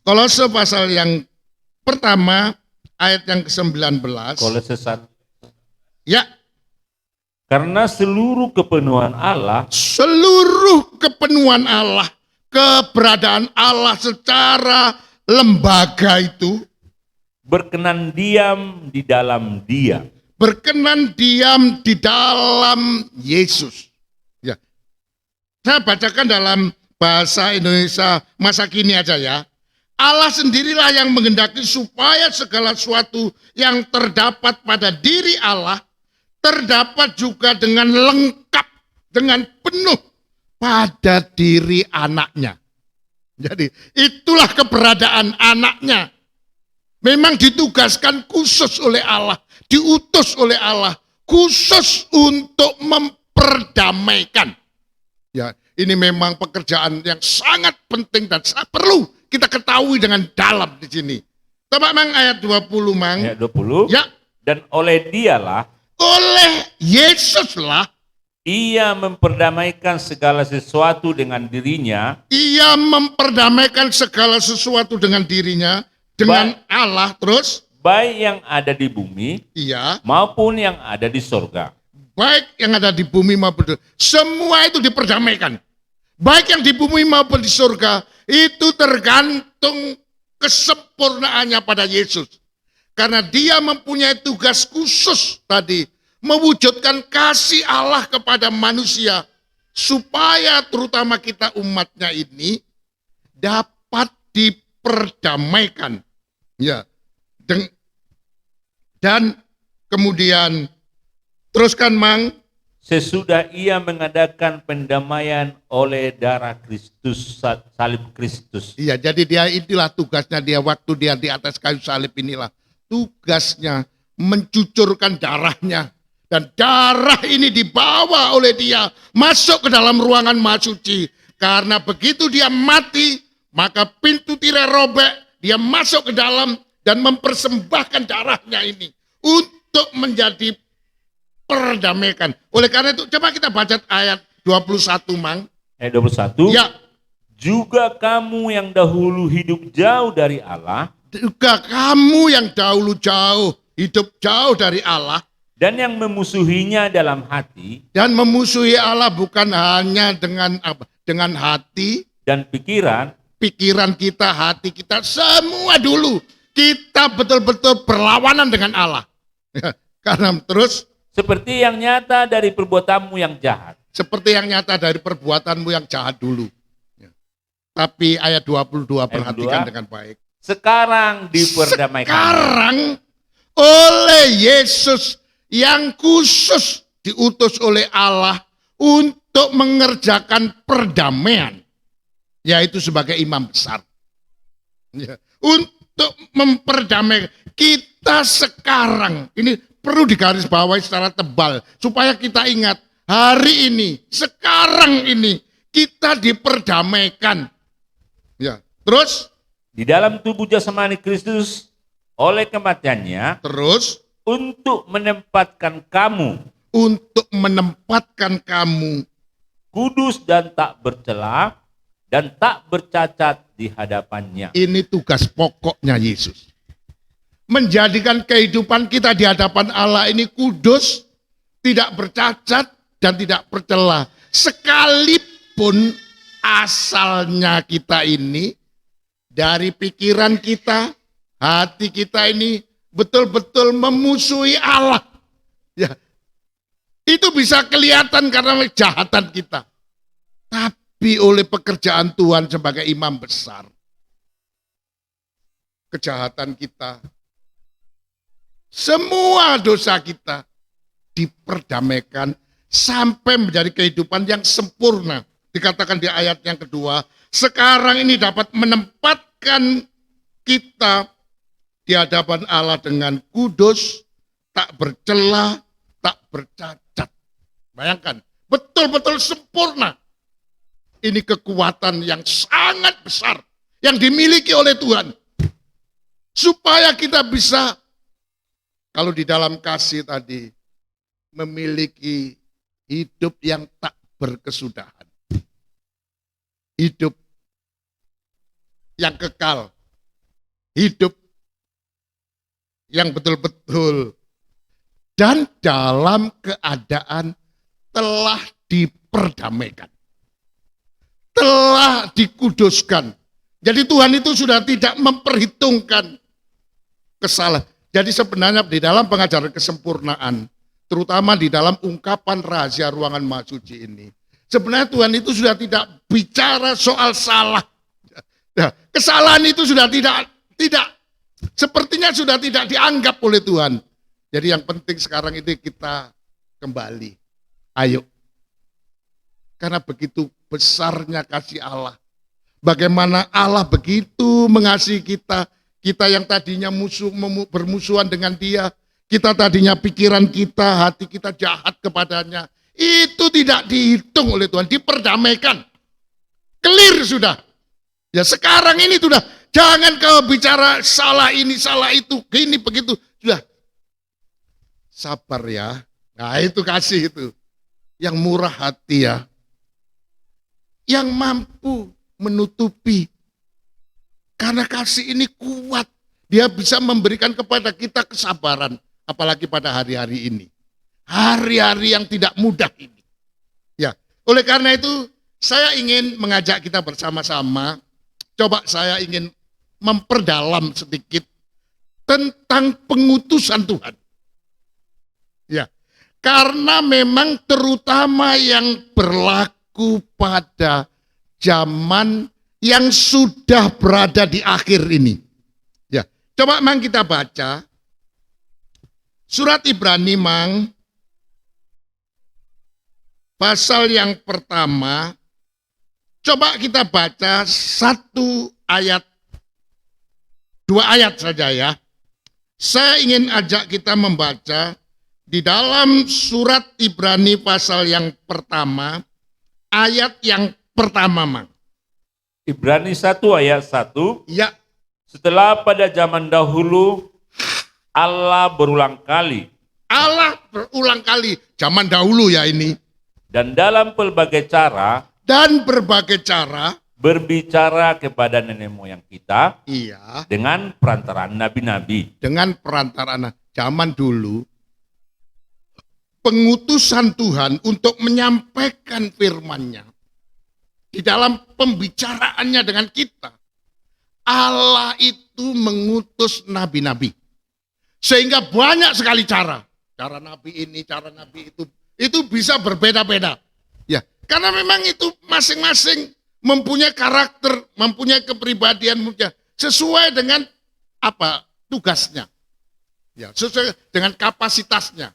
Kolose pasal yang pertama, ayat yang ke-19. Kolose 1. Ya. Karena seluruh kepenuhan Allah keberadaan Allah secara lembaga itu berkenan diam di dalam Dia. berkenan diam di dalam Yesus. Ya. Saya bacakan dalam bahasa Indonesia masa kini aja ya. Allah sendirilah yang menghendaki supaya segala sesuatu yang terdapat pada diri Allah terdapat juga dengan lengkap, dengan penuh pada diri anaknya. Jadi itulah keberadaan anaknya. Memang ditugaskan khusus oleh Allah, diutus oleh Allah, khusus untuk memperdamaikan. Ya, ini memang pekerjaan yang sangat penting dan sangat perlu kita ketahui dengan dalam di sini. Coba Mang ayat 20 Mang. Ayat 20. Ya, Dan oleh Dialah oleh Yesuslah Ia memperdamaikan segala sesuatu dengan dirinya, ia memperdamaikan segala sesuatu dengan dirinya, dengan Allah terus. baik yang ada di bumi Iya, maupun yang ada di sorga. baik yang ada di bumi maupun di semua itu diperdamaikan. Baik yang di bumi maupun di surga itu tergantung kesempurnaannya pada Yesus. Karena dia mempunyai tugas khusus tadi, mewujudkan kasih Allah kepada manusia supaya terutama kita umatnya ini dapat diperdamaikan. Ya. Dan kemudian teruskan Mang. Sesudah Ia mengadakan pendamaian oleh darah Kristus, salib Kristus. Iya, jadi dia inilah tugasnya dia waktu dia di atas kayu salib inilah. Tugasnya mencucurkan darahnya. Dan darah ini dibawa oleh dia masuk ke dalam ruangan maha suci. Karena begitu dia mati, maka pintu tirai robek, dia masuk ke dalam dan mempersembahkan darahnya ini untuk menjadi perdamaikan. Oleh karena itu, coba kita baca ayat 21, Mang. Ayat 21. Ya, Juga kamu yang dahulu hidup jauh dari Allah, juga kamu yang dahulu jauh, hidup jauh dari Allah, dan yang memusuhinya dalam hati dan memusuhi Allah bukan hanya dengan apa? Dengan hati, dan pikiran, pikiran kita, hati kita, semua dulu. Kita betul-betul berlawanan dengan Allah. Karena terus, seperti yang nyata dari perbuatanmu yang jahat. seperti yang nyata dari perbuatanmu yang jahat dulu. Ya. Tapi ayat 22 perhatikan 22. dengan baik. Sekarang diperdamaikan. Sekarang oleh Yesus yang khusus diutus oleh Allah untuk mengerjakan perdamaian. Yaitu sebagai imam besar. Ya. Untuk memperdamaikan. Kita sekarang, ini perlu digarisbawahi secara tebal supaya kita ingat hari ini, sekarang ini kita diperdamaikan. Ya, terus Di dalam tubuh jasmani Kristus oleh kematiannya terus untuk menempatkan kamu kudus dan tak bercela dan tak bercacat di hadapannya. ini tugas pokoknya Yesus. Menjadikan kehidupan kita di hadapan Allah ini kudus, tidak bercacat, dan tidak bercela. Sekalipun asalnya kita ini, dari pikiran kita, hati kita ini, betul-betul memusuhi Allah. Ya, itu bisa kelihatan karena kejahatan kita. Tapi oleh pekerjaan Tuhan sebagai imam besar, kejahatan kita, semua dosa kita diperdamaikan sampai menjadi kehidupan yang sempurna. Dikatakan di ayat yang kedua, sekarang ini dapat menempatkan kita di hadapan Allah dengan kudus, tak bercela, tak bercacat. Bayangkan, betul-betul sempurna. Ini kekuatan yang sangat besar yang dimiliki oleh Tuhan. Supaya kita bisa, kalau di dalam kasih tadi, memiliki hidup yang tak berkesudahan. Hidup yang kekal. Hidup yang betul-betul. Dan dalam keadaan telah diperdamaikan. Telah Allah dikuduskan. Jadi Tuhan itu sudah tidak memperhitungkan kesalahan. Jadi sebenarnya di dalam pengajaran kesempurnaan, terutama di dalam ungkapan rahasia ruangan maha suci ini, sebenarnya Tuhan itu sudah tidak bicara soal salah. Nah, kesalahan itu sudah tidak sepertinya sudah tidak dianggap oleh Tuhan. Jadi yang penting sekarang ini kita kembali. Ayo. Karena begitu besarnya kasih Allah. Bagaimana Allah begitu mengasihi kita. Kita yang tadinya bermusuhan dengan Dia. Kita tadinya pikiran kita, hati kita jahat kepadanya. Itu tidak dihitung oleh Tuhan. Diperdamaikan. Clear sudah. Ya sekarang ini sudah. Jangan kau bicara salah ini, salah itu. Gini begitu. Sudah. Sabar ya. Nah itu kasih itu. Yang murah hati ya. Yang mampu menutupi. Karena kasih ini kuat. Dia bisa memberikan kepada kita kesabaran. Apalagi pada hari-hari ini. Hari-hari yang tidak mudah ini. Ya, oleh karena itu saya ingin mengajak kita bersama-sama. Coba saya ingin memperdalam sedikit tentang pengutusan Tuhan. Ya, karena memang terutama yang berlaku pada zaman yang sudah berada di akhir ini. Ya, coba mang kita baca surat Ibrani mang pasal yang pertama. Coba kita baca 1 ayat, 2 ayat saja ya. Saya ingin ajak kita membaca di dalam surat Ibrani pasal yang pertama, ayat yang pertama mang. Ibrani 1 ayat 1. Ya. Setelah pada zaman dahulu Allah berulang kali zaman dahulu ya ini. dan dalam berbagai cara berbicara kepada nenek moyang kita Iya. dengan perantaraan nabi-nabi. Dengan perantaraan zaman dulu. Pengutusan Tuhan untuk menyampaikan firman-Nya. Di dalam pembicaraannya dengan kita. Allah itu mengutus nabi-nabi. Sehingga banyak sekali cara. Cara nabi ini, cara nabi itu. Itu bisa berbeda-beda. Ya, karena memang itu masing-masing mempunyai karakter, mempunyai kepribadian, sesuai dengan apa tugasnya. Ya, sesuai dengan kapasitasnya.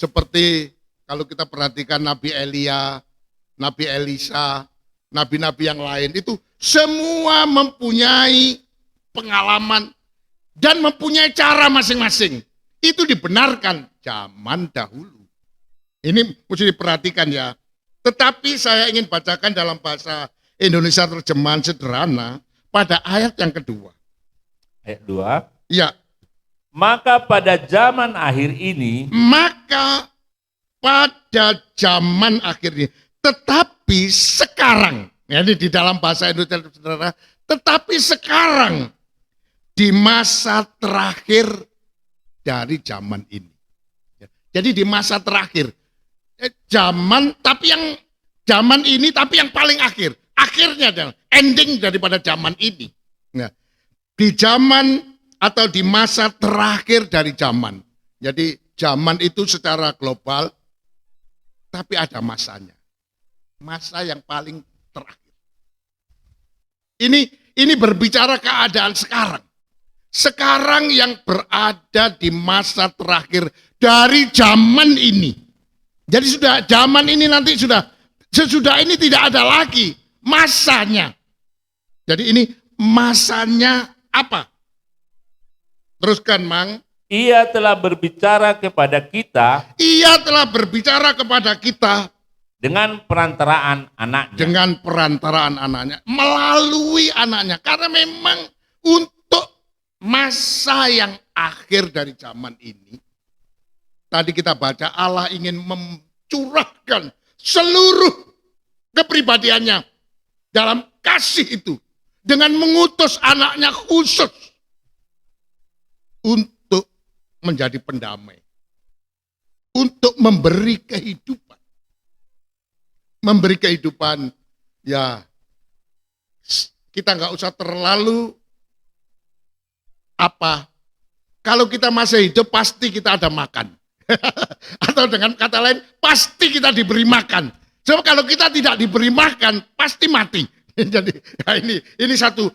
Seperti kalau kita perhatikan Nabi Elia, Nabi Elisa, nabi-nabi yang lain itu semua mempunyai pengalaman dan mempunyai cara masing-masing. Itu dibenarkan zaman dahulu. Ini mesti diperhatikan ya. Tetapi saya ingin bacakan dalam bahasa Indonesia terjemahan sederhana pada ayat yang kedua. Ayat 2. Ya. Maka pada zaman akhir ini. Tetapi sekarang. Ya, ini di dalam bahasa Indonesia sederhana. Tetapi sekarang. Di masa terakhir dari zaman ini. Jadi di masa terakhir. Zaman ini tapi yang paling akhir. Akhirnya adalah ending daripada zaman ini. Nah, di zaman atau di masa terakhir dari zaman. Jadi zaman itu secara global tapi ada masanya. Masa yang paling terakhir. Ini berbicara keadaan sekarang. Sekarang yang berada di masa terakhir dari zaman ini. Jadi sudah zaman ini nanti sesudah ini tidak ada lagi masanya. Jadi ini masanya apa? Teruskan mang. Ia telah berbicara kepada kita. Ia telah berbicara kepada kita. Dengan perantaraan anaknya. Dengan perantaraan anaknya. Melalui anaknya. Karena memang untuk masa yang akhir dari zaman ini. Tadi kita baca Allah ingin mencurahkan seluruh kepribadiannya dalam kasih itu. Dengan mengutus anaknya khusus untuk menjadi pendamai. Untuk memberi kehidupan. Memberi kehidupan ya kita nggak usah terlalu kalau kita masih hidup pasti kita ada makan. Atau dengan kata lain, pasti kita diberi makan. Sebab kalau kita tidak diberi makan, pasti mati. Jadi ya ini satu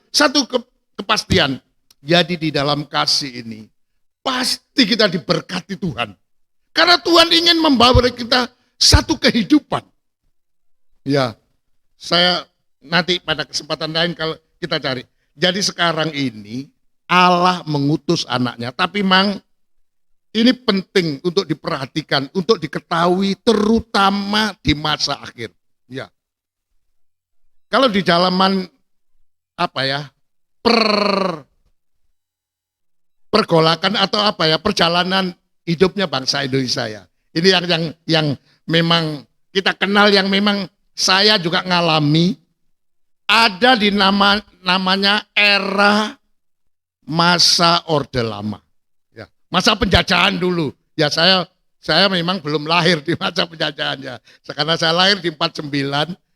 kepastian. Jadi di dalam kasih ini, pasti kita diberkati Tuhan. Karena Tuhan ingin membawa kita satu kehidupan. Ya, saya nanti pada kesempatan lain kalau kita cari. Jadi sekarang ini, Allah mengutus anaknya. Tapi memang ini penting untuk diperhatikan, untuk diketahui terutama di masa akhir. Ya. Kalau di dalaman pergolakan atau perjalanan hidupnya bangsa Indonesia ya. Ini yang memang kita kenal, yang memang saya juga ngalami, ada di namanya era masa Orde Lama. Masa penjajahan dulu. Ya saya memang belum lahir di masa penjajahannya. Karena saya lahir di 49,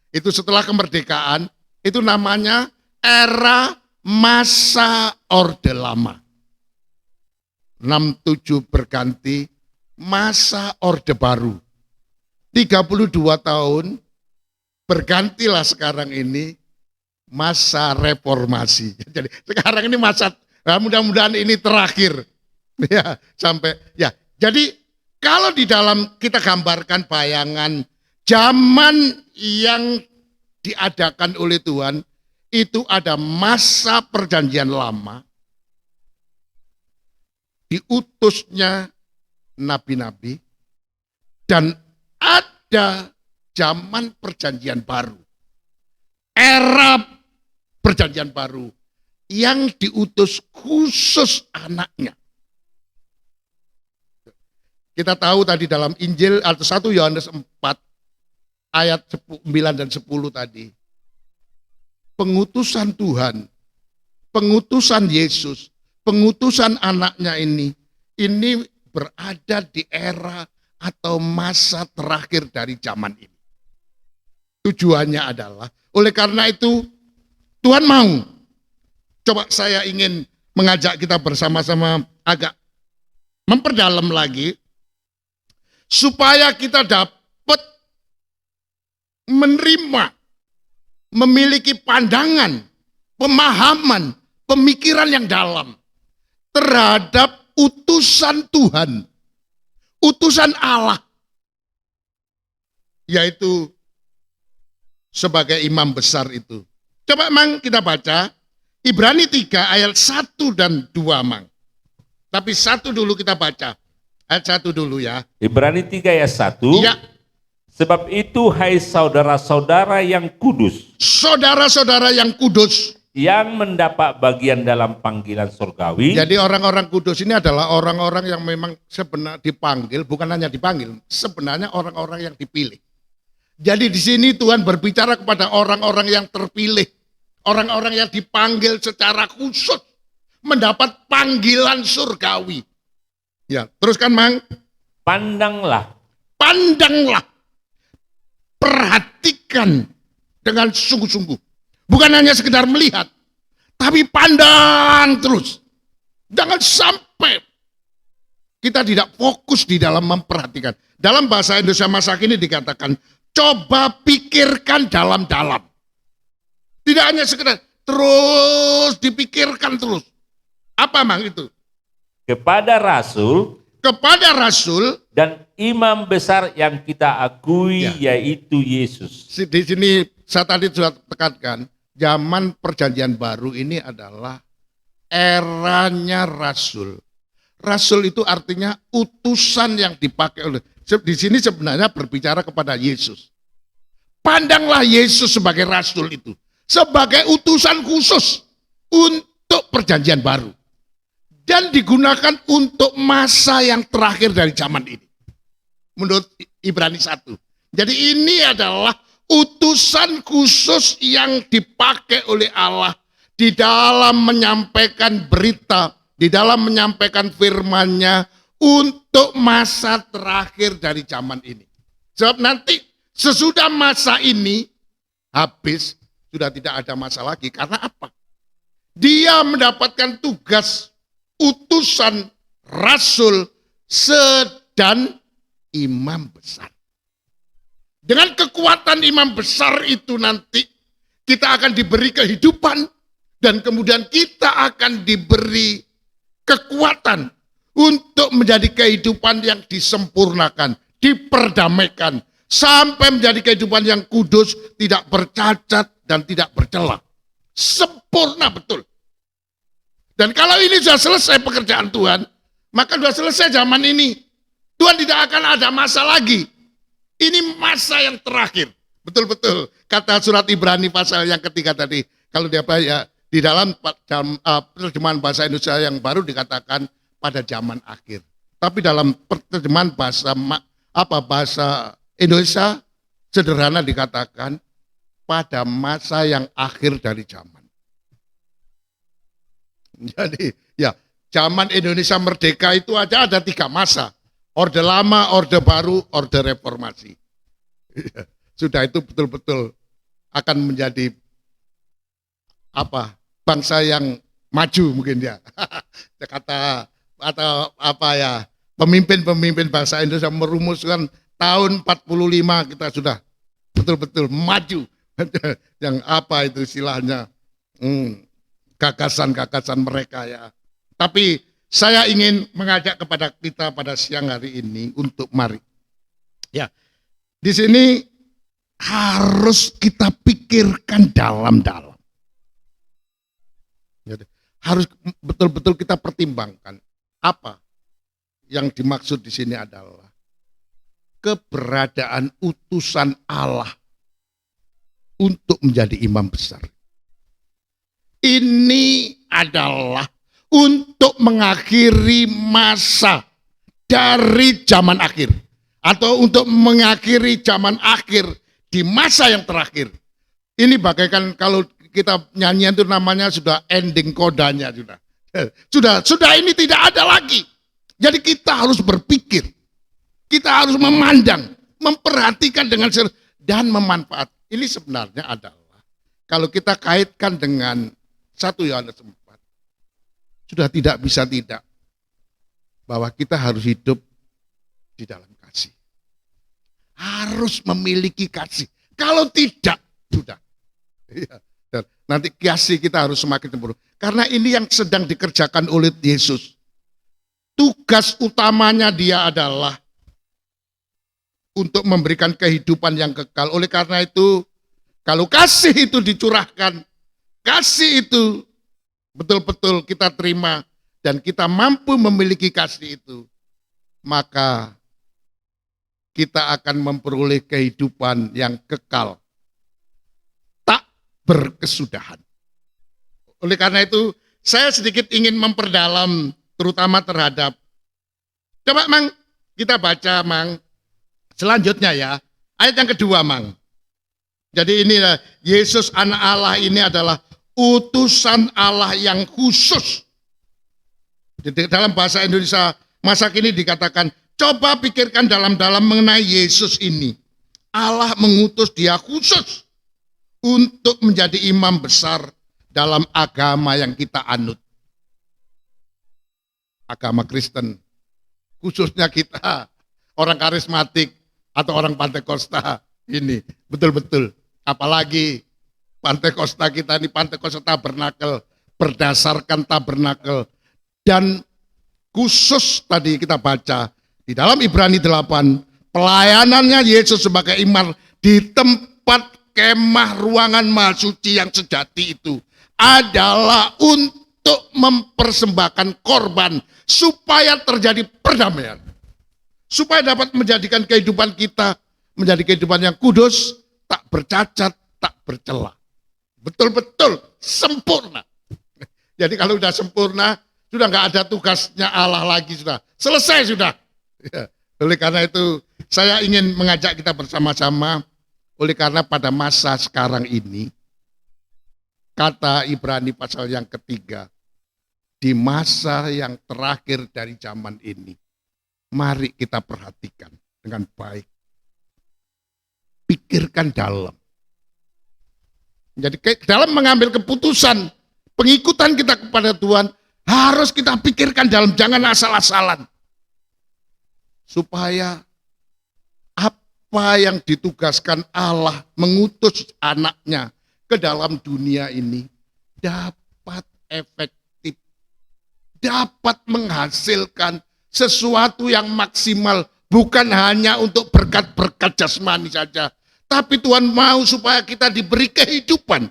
itu setelah kemerdekaan, itu namanya era masa Orde Lama. 67 berganti masa Orde Baru. 32 tahun bergantilah sekarang ini masa reformasi. Jadi sekarang ini mudah-mudahan ini terakhir. Ya, sampai ya. Jadi kalau di dalam kita gambarkan bayangan zaman yang diadakan oleh Tuhan, itu ada masa perjanjian lama, diutusnya nabi-nabi, dan ada zaman perjanjian baru, era perjanjian baru yang diutus khusus anaknya. Kita tahu tadi dalam Injil atau 1 Yohanes 4 ayat 9 dan 10 tadi. Pengutusan Tuhan, pengutusan Yesus, pengutusan anaknya ini berada di era atau masa terakhir dari zaman ini. Tujuannya adalah, oleh karena itu Tuhan mau, coba saya ingin mengajak kita bersama-sama agak memperdalam lagi, supaya kita dapat menerima, memiliki pandangan, pemahaman, pemikiran yang dalam terhadap utusan Tuhan, utusan Allah, yaitu sebagai imam besar itu. Coba Mang kita baca Ibrani 3 ayat 1 dan 2 Mang. Tapi 1 dulu kita baca. Ayat 1 dulu ya. Ibrani 3 ayat 1. Ya. Sebab itu hai saudara-saudara yang kudus. Saudara-saudara yang kudus. Yang mendapat bagian dalam panggilan surgawi. Jadi orang-orang kudus ini adalah orang-orang yang memang sebenarnya dipanggil, bukan hanya dipanggil, sebenarnya orang-orang yang dipilih. Jadi di sini Tuhan berbicara kepada orang-orang yang terpilih. Orang-orang yang dipanggil secara khusus. Mendapat panggilan surgawi. Ya, teruskan Mang. Pandanglah. Perhatikan dengan sungguh-sungguh. Bukan hanya sekedar melihat, tapi pandang terus. Jangan sampai kita tidak fokus di dalam memperhatikan. Dalam bahasa Indonesia masa kini dikatakan, coba pikirkan dalam-dalam. Tidak hanya sekedar terus dipikirkan terus. Apa Mang itu? Kepada rasul dan imam besar yang kita akui, yaitu Yesus. Di sini saya tadi sudah tekankan, zaman perjanjian baru ini adalah eranya rasul. Rasul itu artinya utusan yang dipakai oleh. Di sini sebenarnya berbicara kepada Yesus. Pandanglah Yesus sebagai rasul itu, sebagai utusan khusus untuk perjanjian baru. Dan digunakan untuk masa yang terakhir dari zaman ini. Menurut Ibrani 1. Jadi ini adalah utusan khusus yang dipakai oleh Allah di dalam menyampaikan berita, di dalam menyampaikan firman-Nya untuk masa terakhir dari zaman ini. Sebab nanti sesudah masa ini habis, sudah tidak ada masa lagi. Karena apa? Dia mendapatkan tugas utusan rasul dan imam besar. Dengan kekuatan imam besar itu nanti kita akan diberi kehidupan dan kemudian kita akan diberi kekuatan untuk menjadi kehidupan yang disempurnakan, diperdamaikan, sampai menjadi kehidupan yang kudus, tidak bercacat dan tidak bercela. Sempurna betul. Dan kalau ini sudah selesai pekerjaan Tuhan, maka sudah selesai zaman ini. Tuhan tidak akan ada masa lagi. Ini masa yang terakhir. Betul-betul kata surat Ibrani pasal yang ketiga tadi. Kalau dia ya, di dalam terjemahan bahasa Indonesia yang baru dikatakan pada zaman akhir. Tapi dalam terjemahan bahasa Indonesia sederhana dikatakan pada masa yang akhir dari zaman. Jadi ya zaman Indonesia merdeka itu aja ada 3 masa. Orde lama, orde baru, orde reformasi. Sudah itu betul-betul akan menjadi bangsa yang maju mungkin ya. Kata atau pemimpin-pemimpin bangsa Indonesia merumuskan tahun 45 kita sudah betul-betul maju. Yang itu istilahnya gagasan-gagasan mereka ya. Tapi saya ingin mengajak kepada kita pada siang hari ini untuk mari. Ya. Di sini harus kita pikirkan dalam-dalam. Harus betul-betul kita pertimbangkan apa yang dimaksud di sini adalah keberadaan utusan Allah untuk menjadi imam besar. Ini adalah untuk mengakhiri masa dari zaman akhir. Atau untuk mengakhiri zaman akhir di masa yang terakhir. Ini bagaikan kalau kita nyanyian itu namanya sudah ending kodanya sudah. Sudah ini tidak ada lagi. Jadi kita harus berpikir. Kita harus memandang, memperhatikan dengan dan memanfaatkan. Ini sebenarnya adalah kalau kita kaitkan dengan 1 Yohanes 4. Sudah tidak bisa tidak bahwa kita harus hidup di dalam kasih. Harus memiliki kasih. Kalau tidak, sudah. Dan nanti kasih kita harus semakin cemburu. Karena ini yang sedang dikerjakan oleh Yesus. Tugas utamanya dia adalah untuk memberikan kehidupan yang kekal. Oleh karena itu, kalau kasih itu dicurahkan, kasih itu betul-betul kita terima dan kita mampu memiliki kasih itu, maka kita akan memperoleh kehidupan yang kekal, tak berkesudahan. Oleh karena itu, saya sedikit ingin memperdalam terutama terhadap, coba Mang, kita baca Mang, selanjutnya ya, ayat yang kedua Mang. Jadi inilah Yesus anak Allah ini adalah utusan Allah yang khusus. Dalam bahasa Indonesia masa kini dikatakan, coba pikirkan dalam-dalam mengenai Yesus ini. Allah mengutus dia khusus untuk menjadi imam besar dalam agama yang kita anut. Agama Kristen. Khususnya kita, orang karismatik atau orang Pantekosta ini. Betul-betul. Apalagi Pantekosta kita ini Pantekosta Tabernakel, berdasarkan Tabernakel. Dan khusus tadi kita baca di dalam Ibrani 8, pelayanannya Yesus sebagai imam di tempat kemah ruangan maha suci yang sejati itu adalah untuk mempersembahkan korban supaya terjadi perdamaian. Supaya dapat menjadikan kehidupan kita menjadi kehidupan yang kudus, tak bercacat, tak bercela. Betul-betul sempurna. Jadi kalau sudah sempurna, sudah nggak ada tugasnya Allah lagi, sudah selesai sudah. Ya. Oleh karena itu, saya ingin mengajak kita bersama-sama, oleh karena pada masa sekarang ini, kata Ibrani pasal yang ketiga, di masa yang terakhir dari zaman ini, mari kita perhatikan dengan baik. Pikirkan dalam. Jadi dalam mengambil keputusan pengikutan kita kepada Tuhan harus kita pikirkan jangan asal-asalan. Supaya apa yang ditugaskan Allah mengutus anaknya ke dalam dunia ini dapat efektif, dapat menghasilkan sesuatu yang maksimal, bukan hanya untuk berkat-berkat jasmani saja, tapi Tuhan mau supaya kita diberi kehidupan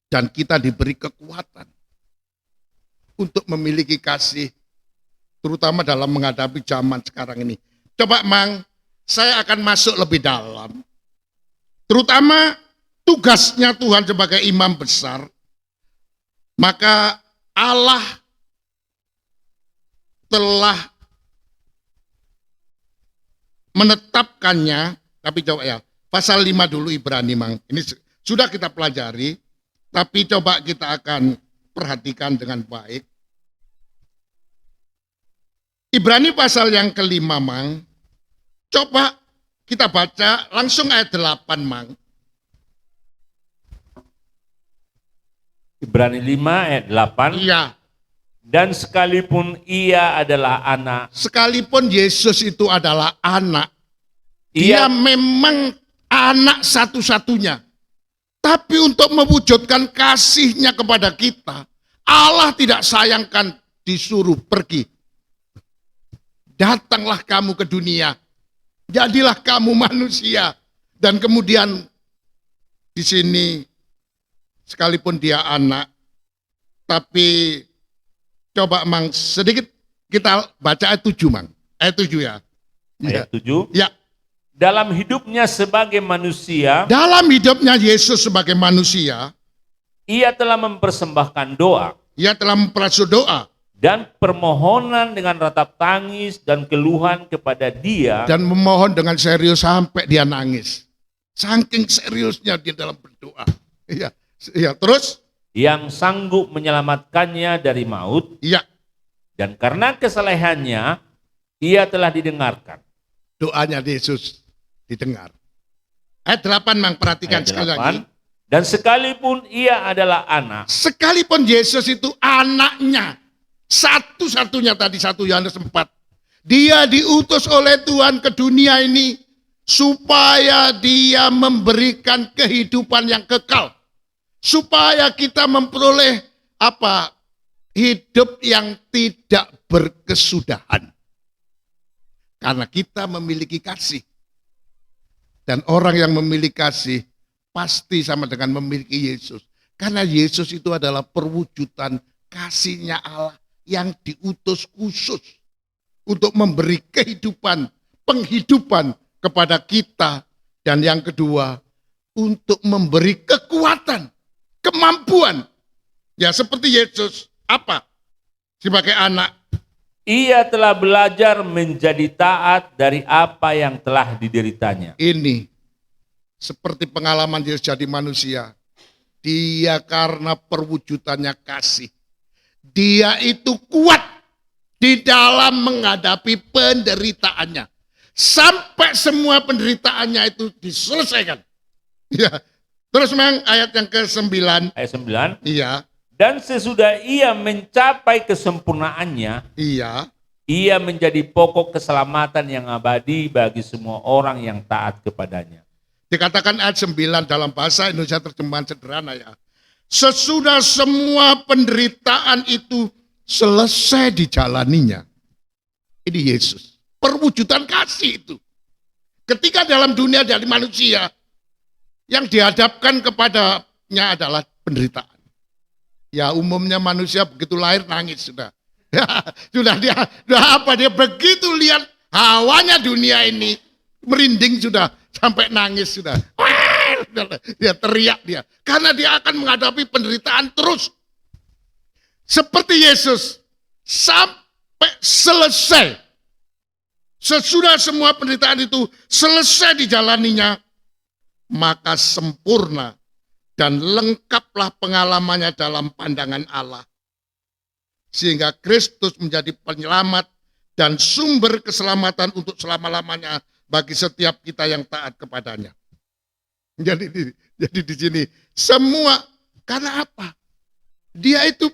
dan kita diberi kekuatan untuk memiliki kasih, terutama dalam menghadapi zaman sekarang ini. Coba Mang, saya akan masuk lebih dalam, terutama tugasnya Tuhan sebagai imam besar. Maka Allah telah menetapkannya, tapi coba ya, pasal 5 dulu Ibrani Mang. Ini sudah kita pelajari, tapi coba kita akan perhatikan dengan baik. Ibrani pasal yang kelima Mang. Coba kita baca langsung ayat 8 Mang. Ibrani 5 ayat 8. Iya. Dan sekalipun ia adalah anak. Sekalipun Yesus itu adalah anak. Dia memang anak satu-satunya. Tapi untuk mewujudkan kasihnya kepada kita, Allah tidak sayangkan disuruh pergi. Datanglah kamu ke dunia. Jadilah kamu manusia. Dan kemudian di sini sekalipun dia anak, tapi coba Mang sedikit kita baca ayat 7 Mang. Ayat 7 ya. Ayat 7. Ya. Dalam hidupnya sebagai manusia, dalam hidupnya Yesus sebagai manusia, ia telah mempersembahkan doa. Ia telah memperasuh doa. Dan permohonan dengan ratap tangis dan keluhan kepada Dia. Dan memohon dengan serius sampai dia nangis. Saking seriusnya dia dalam berdoa. Iya, iya. Terus? Yang sanggup menyelamatkannya dari maut. Iya. Dan karena kesalehannya, ia telah didengarkan. Doanya Yesus didengar. Ayat 8 Mang, perhatikan Ayat sekali 8. lagi. Dan sekalipun ia adalah anak. Sekalipun Yesus itu anaknya. Satu-satunya tadi 1 Yohanes 4. Dia diutus oleh Tuhan ke dunia ini supaya dia memberikan kehidupan yang kekal. Supaya kita memperoleh apa? Hidup yang tidak berkesudahan. Karena kita memiliki kasih. Dan orang yang memiliki kasih pasti sama dengan memiliki Yesus. Karena Yesus itu adalah perwujudan kasihnya Allah yang diutus khusus untuk memberi kehidupan, penghidupan kepada kita. Dan yang kedua, untuk memberi kekuatan, kemampuan. Ya seperti Yesus, apa? Sebagai anak. Ia telah belajar menjadi taat dari apa yang telah dideritanya. Ini, seperti pengalaman Yesus jadi manusia. Dia karena perwujudannya kasih. Dia itu kuat di dalam menghadapi penderitaannya. Sampai semua penderitaannya itu diselesaikan. Ya. Terus Mang, ayat yang ke-9. Ayat 9. Iya. Dan sesudah ia mencapai kesempurnaannya, Iya. ia menjadi pokok keselamatan yang abadi bagi semua orang yang taat kepadanya. Dikatakan ayat 9 dalam bahasa Indonesia terjemahan sederhana ya. Sesudah semua penderitaan itu selesai dijalaninya. Ini Yesus. Perwujudan kasih itu. Ketika dalam dunia dari manusia, yang dihadapkan kepadanya adalah penderitaan. Ya umumnya manusia begitu lahir nangis sudah. Sudah dia begitu lihat hawanya dunia ini, merinding sudah, sampai nangis sudah. Dia teriak dia. Karena dia akan menghadapi penderitaan terus. Seperti Yesus. Sampai selesai. Sesudah semua penderitaan itu selesai dijalaninya. Maka sempurna dan lengkaplah pengalamannya dalam pandangan Allah. Sehingga Kristus menjadi penyelamat dan sumber keselamatan untuk selama-lamanya bagi setiap kita yang taat kepadanya. Jadi di sini semua karena apa? Dia itu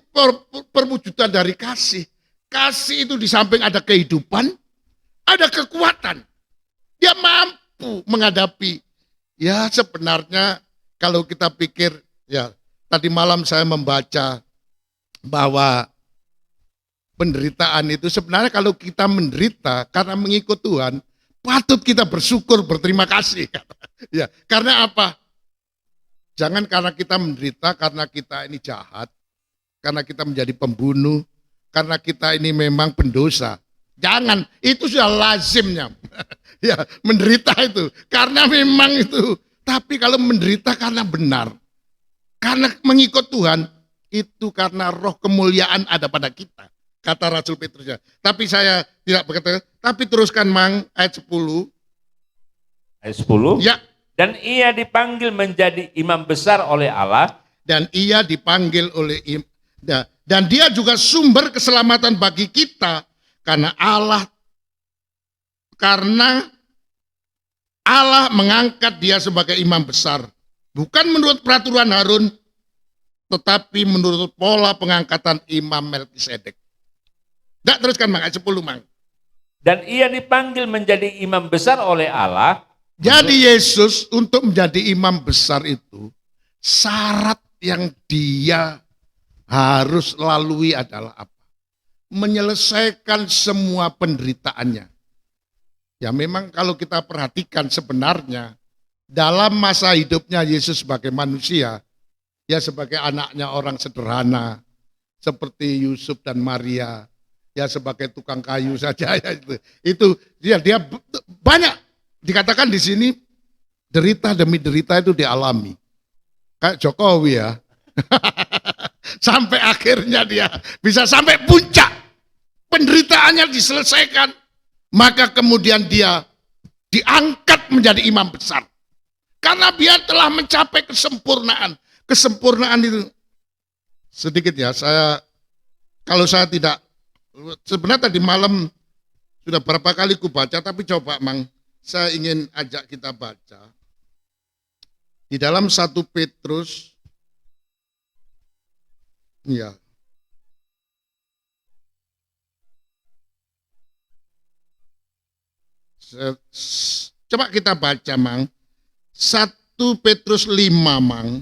perwujudan dari kasih. Kasih itu di samping ada kehidupan, ada kekuatan. Dia mampu menghadapi. Ya sebenarnya kalau kita pikir, ya tadi malam saya membaca bahwa penderitaan itu sebenarnya kalau kita menderita karena mengikut Tuhan, patut kita bersyukur, berterima kasih. Ya, karena apa? Jangan karena kita menderita, karena kita ini jahat, karena kita menjadi pembunuh, karena kita ini memang pendosa. Jangan, itu sudah lazimnya. Ya, menderita itu karena memang itu. Tapi kalau menderita karena benar, karena mengikut Tuhan, itu karena roh kemuliaan ada pada kita. Kata Rasul Petrus. Tapi saya tidak berkata, tapi teruskan Mang ayat 10. Ayat 10. Ya. Dan ia dipanggil menjadi imam besar oleh Allah. Dan ia dipanggil oleh dan dia juga sumber keselamatan bagi kita karena Allah mengangkat dia sebagai imam besar. Bukan menurut peraturan Harun, tetapi menurut pola pengangkatan Imam Melkisedek. Tidak teruskan Mang, ayat 10 Mang. Dan ia dipanggil menjadi imam besar oleh Allah. Jadi Yesus untuk menjadi imam besar itu, syarat yang dia harus lalui adalah apa? Menyelesaikan semua penderitaannya. Ya memang kalau kita perhatikan sebenarnya, dalam masa hidupnya Yesus sebagai manusia, ya sebagai anaknya orang sederhana, seperti Yusuf dan Maria, ya sebagai tukang kayu saja ya itu dia banyak dikatakan di sini derita demi derita itu dialami. Kayak Jokowi ya. Sampai akhirnya dia bisa sampai puncak penderitaannya diselesaikan, maka kemudian dia diangkat menjadi imam besar. Karena dia telah mencapai kesempurnaan. Kesempurnaan itu sedikit ya, kalau saya tidak, sebenarnya tadi malam sudah berapa kali ku baca, tapi coba Mang, saya ingin ajak kita baca. Di dalam 1 Petrus, ya. Coba kita baca Mang. 1 Petrus 5 Mang.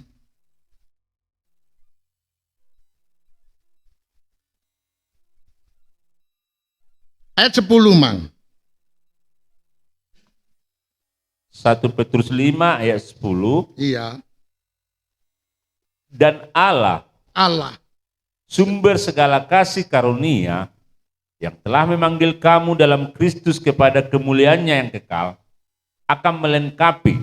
Ayat 10 Mang. 1 Petrus 5 ayat 10. Iya. Dan Allah sumber sumber segala kasih karunia yang telah memanggil kamu dalam Kristus kepada kemuliaannya yang kekal, akan melengkapi,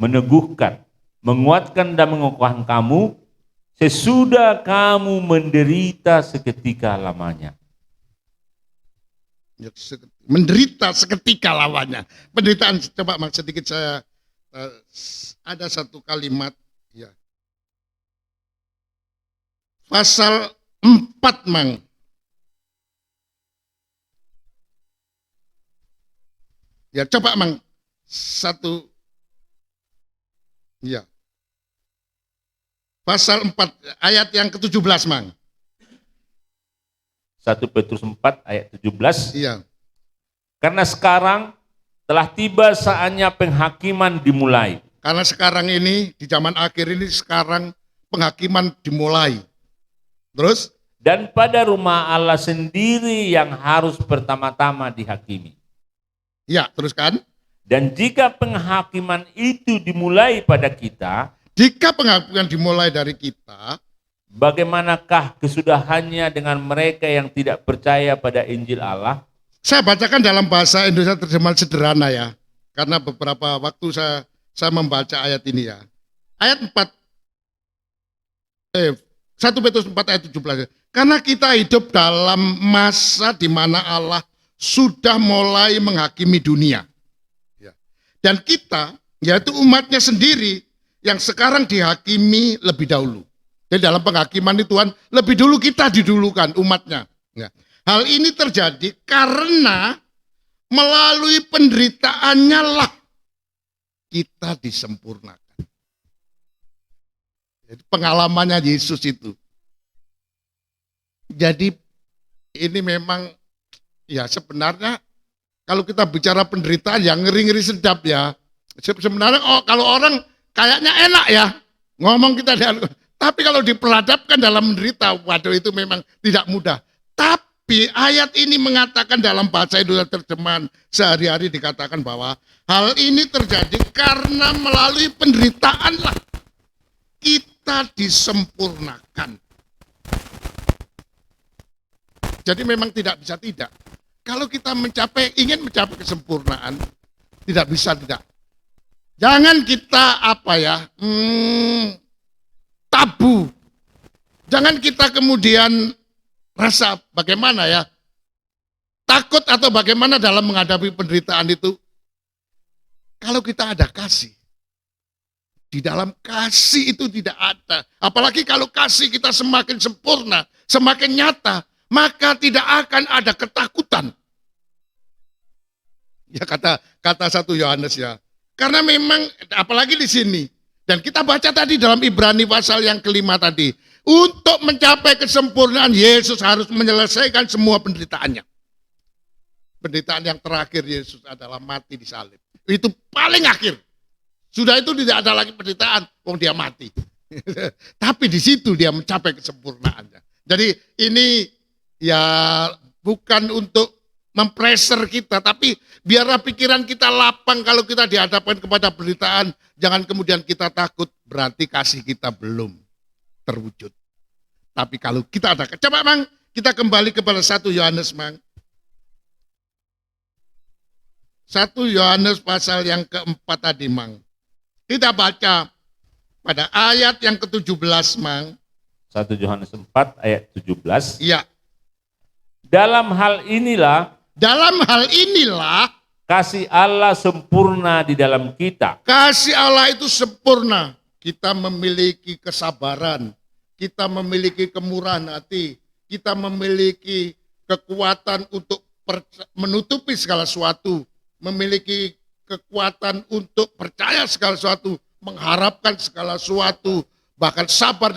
meneguhkan, menguatkan dan mengokohkan kamu sesudah kamu menderita seketika lamanya. Menderita seketika lawannya. Penderitaan, coba Mang sedikit saya ada satu kalimat ya. Pasal 4 Mang. Ya coba Mang satu ya. Pasal 4 ayat yang ke-17 Mang. 1 Petrus 4 ayat 17. Iya. Karena sekarang telah tiba saatnya penghakiman dimulai. Karena sekarang ini di zaman akhir ini sekarang penghakiman dimulai. Terus? Dan pada rumah Allah sendiri yang harus pertama-tama dihakimi. Ya, teruskan. Dan jika penghakiman itu dimulai pada kita, jika penghakiman dimulai dari kita, bagaimanakah kesudahannya dengan mereka yang tidak percaya pada Injil Allah? Saya bacakan dalam bahasa Indonesia terjemahan sederhana ya. Karena beberapa waktu saya membaca ayat ini ya. Ayat 1 Petrus 4 ayat 17. Karena kita hidup dalam masa di mana Allah sudah mulai menghakimi dunia. Dan kita, yaitu umatnya sendiri, yang sekarang dihakimi lebih dahulu. Jadi dalam penghakiman itu Tuhan, lebih dulu kita didulukan umatnya. Ya. Hal ini terjadi karena melalui penderitaannya lah kita disempurnakan. Jadi pengalamannya Yesus itu. Jadi ini memang ya sebenarnya kalau kita bicara penderitaan yang ngeri-ngeri sedap ya. Sebenarnya kalau orang kayaknya enak ya ngomong kita, tapi kalau diperhadapkan dalam menderita, waduh itu memang tidak mudah. Tapi ayat ini mengatakan dalam bahasa Indonesia terjemahan sehari-hari dikatakan bahwa hal ini terjadi karena melalui penderitaanlah kita disempurnakan. Jadi memang tidak bisa tidak. Kalau kita ingin mencapai kesempurnaan, tidak bisa tidak. Jangan kita tabu. Jangan kita kemudian rasa bagaimana ya, takut atau bagaimana dalam menghadapi penderitaan itu. Kalau kita ada kasih, di dalam kasih itu tidak ada. Apalagi kalau kasih kita semakin sempurna, semakin nyata, maka tidak akan ada ketakutan. Ya kata 1 Yohanes ya. Karena memang apalagi di sini, dan kita baca tadi dalam Ibrani pasal yang kelima tadi, untuk mencapai kesempurnaan Yesus harus menyelesaikan semua penderitaannya. Penderitaan yang terakhir Yesus adalah mati di salib. Itu paling akhir. Sudah itu tidak ada lagi penderitaan, dia mati. Tapi di situ dia mencapai kesempurnaannya. Jadi ini ya bukan untuk mempressure kita, tapi biarlah pikiran kita lapang kalau kita dihadapkan kepada penderitaan. Jangan kemudian kita takut, berarti kasih kita belum terwujud. Tapi kalau kita ada, coba Mang, kita kembali kepada 1 Yohanes Mang. 1 Yohanes pasal yang keempat tadi Mang. Kita baca pada ayat yang ke-17 Mang. 1 Yohanes 4 ayat 17. Iya. Dalam hal inilah kasih Allah sempurna di dalam kita. Kasih Allah itu sempurna. Kita memiliki kesabaran, kita memiliki kemurahan hati, kita memiliki kekuatan untuk menutupi segala sesuatu, memiliki kekuatan untuk percaya segala sesuatu, mengharapkan segala sesuatu, bahkan sabar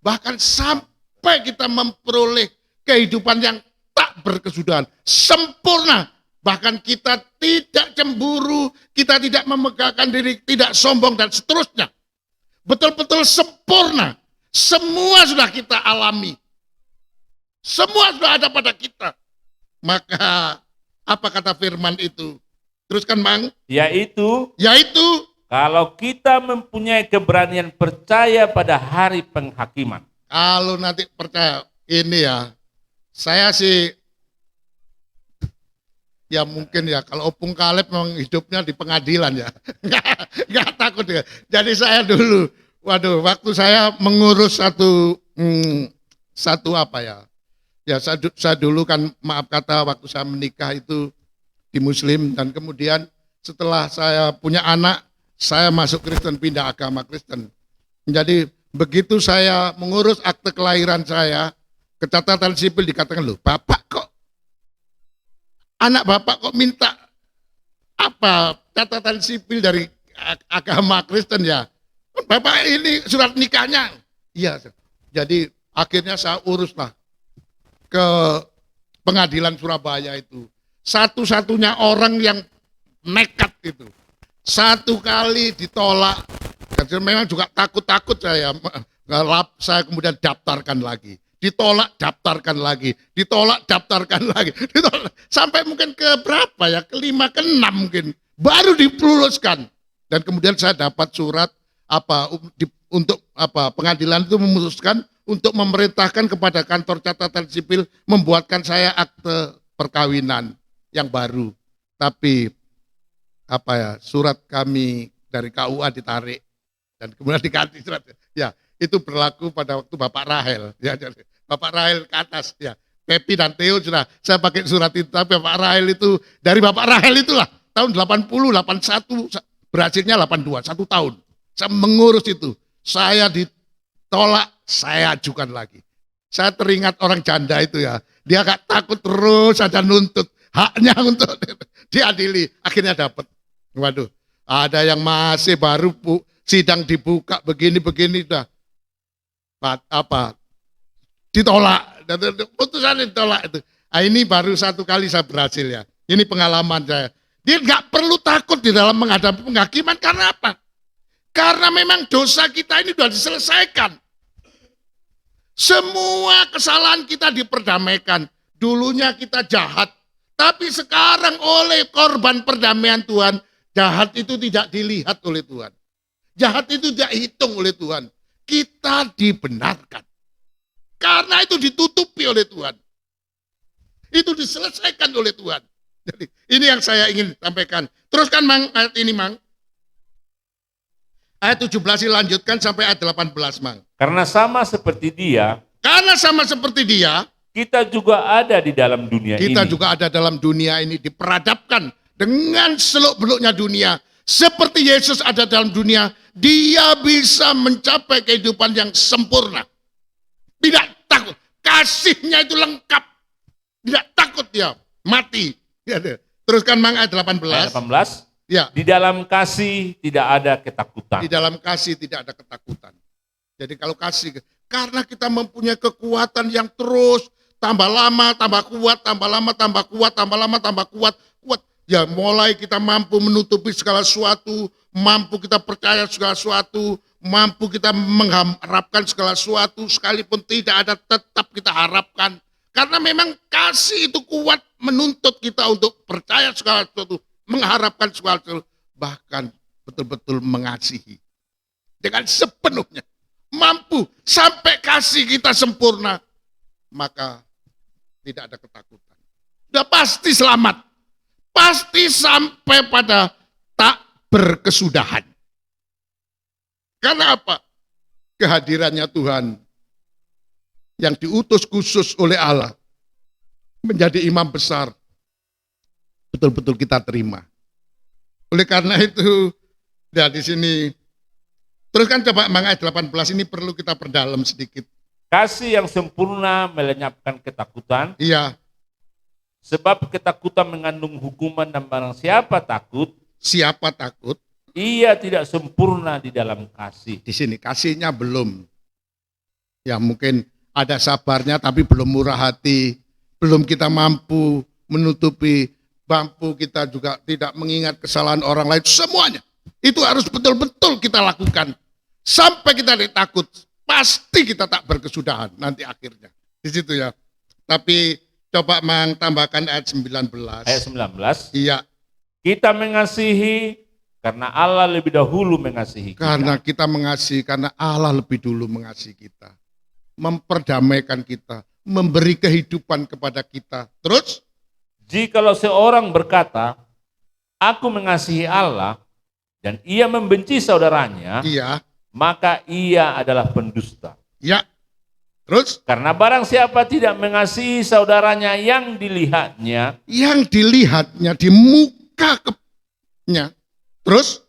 bahkan sampai kita memperoleh kehidupan yang tak berkesudahan, sempurna. Bahkan kita tidak cemburu, kita tidak memegahkan diri, tidak sombong dan seterusnya. Betul-betul sempurna. Semua sudah kita alami. Semua sudah ada pada kita. Maka apa kata firman itu? Teruskan Mang. Yaitu kalau kita mempunyai keberanian percaya pada hari penghakiman. Kalau nanti percaya, ini ya, saya sih, ya mungkin ya, kalau Opung Kaleb memang hidupnya di pengadilan ya, nggak takut ya. Jadi saya dulu, waktu saya mengurus satu saya dulu kan maaf kata waktu saya menikah itu di Muslim, dan kemudian setelah saya punya anak, saya masuk Kristen, pindah agama Kristen. Jadi begitu saya mengurus akte kelahiran saya, ke catatan sipil dikatakan, loh Bapak kok, anak Bapak kok minta catatan sipil dari agama Kristen ya? Bapak ini surat nikahnya. Iya. Jadi akhirnya saya uruslah ke pengadilan Surabaya itu. Satu-satunya orang yang nekat itu. Satu kali ditolak. Dan memang juga takut-takut saya kemudian daftarkan lagi. Ditolak, daftarkan lagi. Ditolak, daftarkan lagi. Ditolak. Sampai mungkin ke berapa ya? Ke-5, ke-6 mungkin. Baru diluluskan. Dan kemudian saya dapat surat untuk pengadilan itu memutuskan untuk memerintahkan kepada kantor catatan sipil membuatkan saya akte perkawinan yang baru. Tapi surat kami dari KUA ditarik dan kemudian diganti surat. Ya, itu berlaku pada waktu Bapak Rahel. Ya, Bapak Rahel ke atas. Ya, Pepi dan Theo sudah saya pakai surat itu. Tapi Bapak Rahel itu dari Bapak Rahel itulah tahun 80, 81 berhasilnya 82, 1 tahun. Saya mengurus itu. Saya ditolak, saya ajukan lagi. Saya teringat orang janda itu ya. Dia gak takut, terus saja nuntut haknya untuk diadili. Akhirnya dapat. Waduh, ada yang masih baru sidang dibuka begini-begini dah. ditolak. Putusan ditolak itu. Nah, ini baru satu kali saya berhasil ya. Ini pengalaman saya. Dia nggak perlu takut di dalam menghadapi penghakiman. Karena apa? Karena memang dosa kita ini sudah diselesaikan. Semua kesalahan kita diperdamaikan. Dulunya kita jahat. Tapi sekarang oleh korban perdamaian Tuhan, jahat itu tidak dilihat oleh Tuhan. Jahat itu tidak dihitung oleh Tuhan. Kita dibenarkan. Karena itu ditutupi oleh Tuhan. Itu diselesaikan oleh Tuhan. Jadi ini yang saya ingin sampaikan. Teruskan Mang ayat ini Mang. Ayat 17 dilanjutkan sampai ayat 18 Mang. Karena sama seperti dia, kita juga ada di dalam dunia ini. Kita juga ada dalam dunia ini, diperadabkan dengan seluk-beluknya dunia. Seperti Yesus ada dalam dunia, dia bisa mencapai kehidupan yang sempurna. Tidak takut, kasihnya itu lengkap. Tidak takut dia mati. Teruskan Mang ayat 18. Ayat 18. Ya. Di dalam kasih tidak ada ketakutan. Di dalam kasih tidak ada ketakutan. Jadi kalau kasih, karena kita mempunyai kekuatan yang terus tambah lama, tambah kuat, tambah lama, tambah kuat, tambah lama, tambah kuat. Ya mulai kita mampu menutupi segala sesuatu, mampu kita percaya segala sesuatu, mampu kita mengharapkan segala sesuatu, sekalipun tidak ada tetap kita harapkan. Karena memang kasih itu kuat menuntut kita untuk percaya segala sesuatu, mengharapkan segala sesuatu, bahkan betul-betul mengasihi. Dengan sepenuhnya, mampu sampai kasih kita sempurna, maka tidak ada ketakutan. Sudah pasti selamat. Pasti sampai pada tak berkesudahan. Karena apa? Kehadirannya Tuhan yang diutus khusus oleh Allah menjadi imam besar, betul-betul kita terima. Oleh karena itu, ya di sini, teruskan coba ayat 18 ini perlu kita perdalam sedikit. Kasih yang sempurna melenyapkan ketakutan. Iya. Sebab ketakutan mengandung hukuman dan barang siapa takut, ia tidak sempurna di dalam kasih. Di sini kasihnya belum. Ya mungkin ada sabarnya tapi belum murah hati, belum kita mampu menutupi, mampu kita juga tidak mengingat kesalahan orang lain, semuanya. Itu harus betul-betul kita lakukan. Sampai kita takut, pasti kita tak berkesudahan nanti akhirnya. Di situ ya. Tapi coba Mang tambahkan ayat 19. Ayat 19. Iya. Kita mengasihi karena Allah lebih dahulu mengasihi kita. Karena kita mengasihi, karena Allah lebih dulu mengasihi kita. Memperdamaikan kita, memberi kehidupan kepada kita. Terus? Jikalau seorang berkata, aku mengasihi Allah, dan ia membenci saudaranya, iya, maka ia adalah pendusta. Ya. Terus? Karena barang siapa tidak mengasihi saudaranya yang dilihatnya, di mukanya, terus?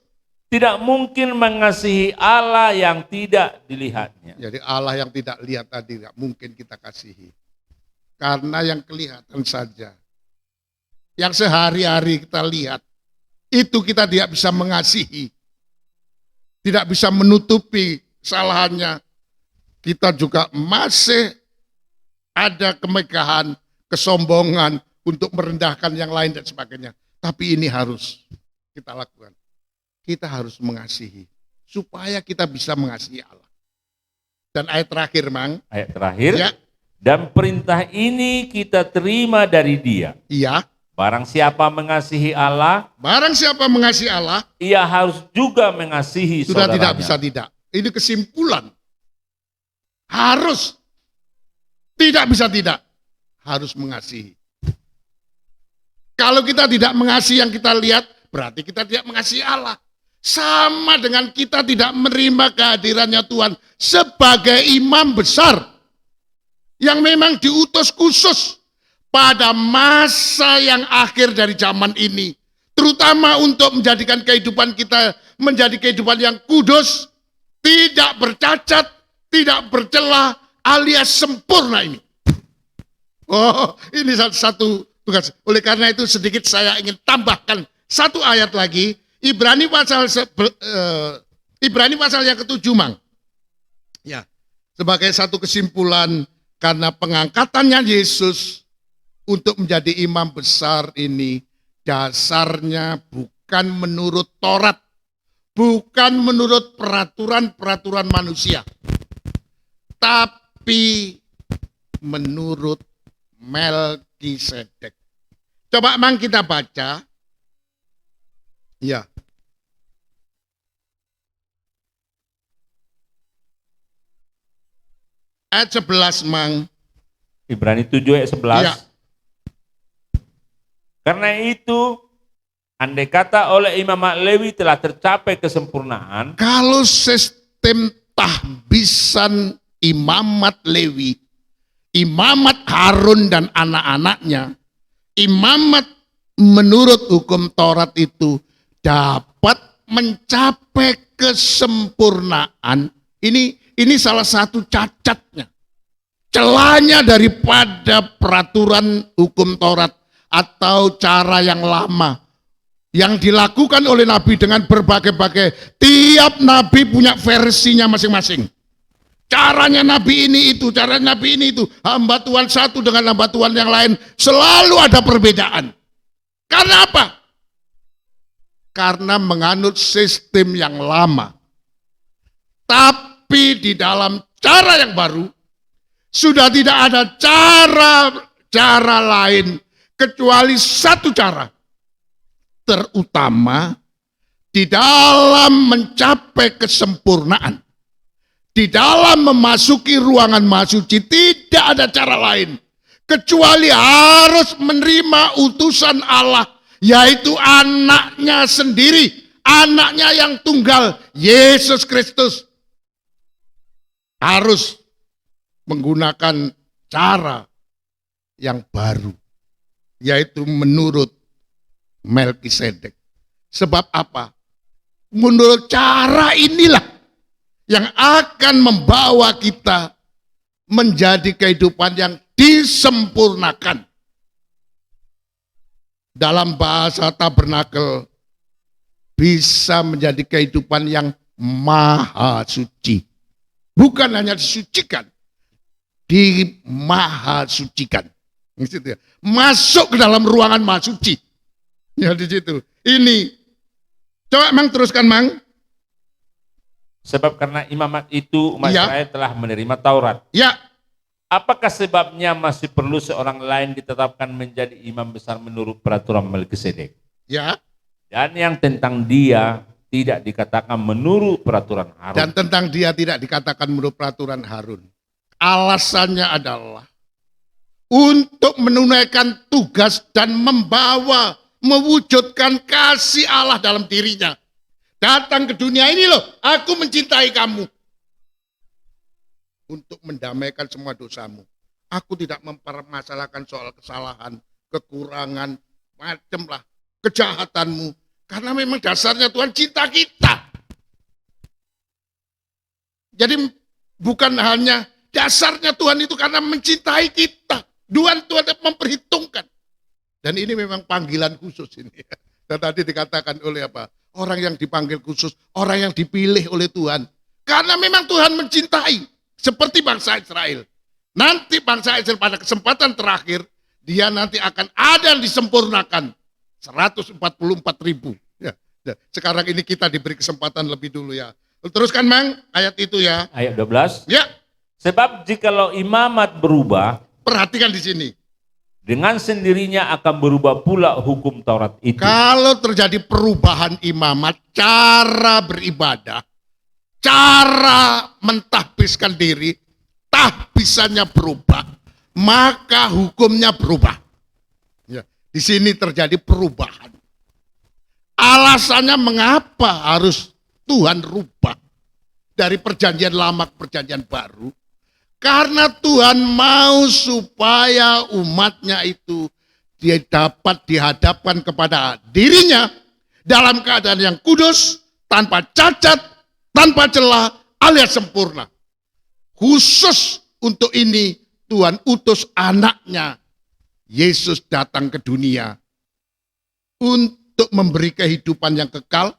Tidak mungkin mengasihi Allah yang tidak dilihatnya. Jadi Allah yang tidak lihat tadi tidak mungkin kita kasihi. Karena yang kelihatan saja, yang sehari-hari kita lihat, itu kita tidak bisa mengasihi. Tidak bisa menutupi kesalahannya. Kita juga masih ada kemegahan, kesombongan untuk merendahkan yang lain dan sebagainya. Tapi ini harus kita lakukan. Kita harus mengasihi supaya kita bisa mengasihi Allah. Dan ayat terakhir, Mang. Ayat terakhir. Ya. Dan perintah ini kita terima dari Dia. Iya. Barang siapa mengasihi Allah, ia harus juga mengasihi sudah saudaranya. Tidak bisa tidak. Ini kesimpulan. Harus. Tidak bisa tidak. Harus mengasihi. Kalau kita tidak mengasihi yang kita lihat, berarti kita tidak mengasihi Allah. Sama dengan kita tidak menerima kehadirannya Tuhan sebagai imam besar yang memang diutus khusus pada masa yang akhir dari zaman ini, terutama untuk menjadikan kehidupan kita menjadi kehidupan yang kudus, tidak bercacat, tidak bercela, alias sempurna ini. Oh, ini satu tugas. Oleh karena itu sedikit saya ingin tambahkan satu ayat lagi. Ibrani pasal yang ke-7, Mang. Ya. Sebagai satu kesimpulan, karena pengangkatannya Yesus untuk menjadi imam besar ini, dasarnya bukan menurut Taurat, bukan menurut peraturan-peraturan manusia, tapi menurut Melkisedek. Coba mang kita baca. Ya. Ayat 11 mang. Ibrani 7 ayat 11. Ya. Karena itu, andai kata oleh imamat Lewi telah tercapai kesempurnaan, Kalau sistem tahbisan imamat Lewi, imamat Harun dan anak-anaknya, imamat menurut hukum Taurat itu dapat mencapai kesempurnaan. Ini salah satu cacatnya. Celahnya daripada peraturan hukum Taurat atau cara yang lama yang dilakukan oleh Nabi dengan berbagai-bagai. Tiap Nabi punya versinya masing-masing. Caranya Nabi ini itu, caranya Nabi ini itu. Hamba Tuhan satu dengan hamba Tuhan yang lain selalu ada perbedaan. Karena apa? Karena menganut sistem yang lama. Tapi di dalam cara yang baru, sudah tidak ada cara lain kecuali satu cara. Terutama di dalam mencapai kesempurnaan. Di dalam memasuki ruangan maha suci tidak ada cara lain. Kecuali harus menerima utusan Allah. Yaitu anaknya sendiri. Anaknya yang tunggal. Yesus Kristus. Harus menggunakan cara yang baru. Yaitu menurut Melkisedek. Sebab apa? Menurut cara inilah yang akan membawa kita menjadi kehidupan yang disempurnakan. Dalam bahasa tabernakel, bisa menjadi kehidupan yang maha suci. Bukan hanya disucikan, dimaha sucikan. Masuk ke dalam ruangan maha suci. Ya di situ. Ini. Coba Mang teruskan Mang. sebab karena imamat itu umat Ya. Israel telah menerima Taurat. Ya, Apakah sebabnya masih perlu seorang lain ditetapkan menjadi imam besar menurut peraturan Melkisedek? ya. Dan yang tentang dia tidak dikatakan menurut peraturan Harun. Dan tentang dia tidak dikatakan menurut peraturan Harun. Alasannya adalah untuk menunaikan tugas dan mewujudkan kasih Allah dalam dirinya. Datang ke dunia ini loh, aku mencintai kamu. Untuk mendamaikan semua dosamu. Aku tidak mempermasalahkan soal kesalahan, kekurangan, macam lah, kejahatanmu. Karena memang dasarnya Tuhan cinta kita. Jadi bukan hanya dasarnya Tuhan itu karena mencintai kita. Tuhan memperhitungkan. Dan ini memang panggilan khusus ini. Dan tadi dikatakan oleh apa? Orang yang dipanggil khusus, orang yang dipilih oleh Tuhan. Karena memang Tuhan mencintai. Seperti bangsa Israel. Nanti bangsa Israel pada kesempatan terakhir, dia nanti akan ada yang disempurnakan. 144.000. Ya, ya. Sekarang ini kita diberi kesempatan lebih dulu ya. Teruskan Mang, ayat itu ya. Ayat 12. Ya, Sebab jikalau imamat berubah, perhatikan di sini. dengan sendirinya akan berubah pula hukum Taurat itu. Kalau terjadi perubahan imamat, cara beribadah, cara mentahbiskan diri, tahbisannya berubah, maka hukumnya berubah. Ya, di sini terjadi perubahan. Alasannya mengapa harus Tuhan rubah dari perjanjian lama ke perjanjian baru? Karena Tuhan mau supaya umatnya itu dia dapat dihadapkan kepada dirinya dalam keadaan yang kudus, tanpa cacat, tanpa celah, alias sempurna. Khusus untuk ini Tuhan utus anaknya, Yesus datang ke dunia untuk memberi kehidupan yang kekal,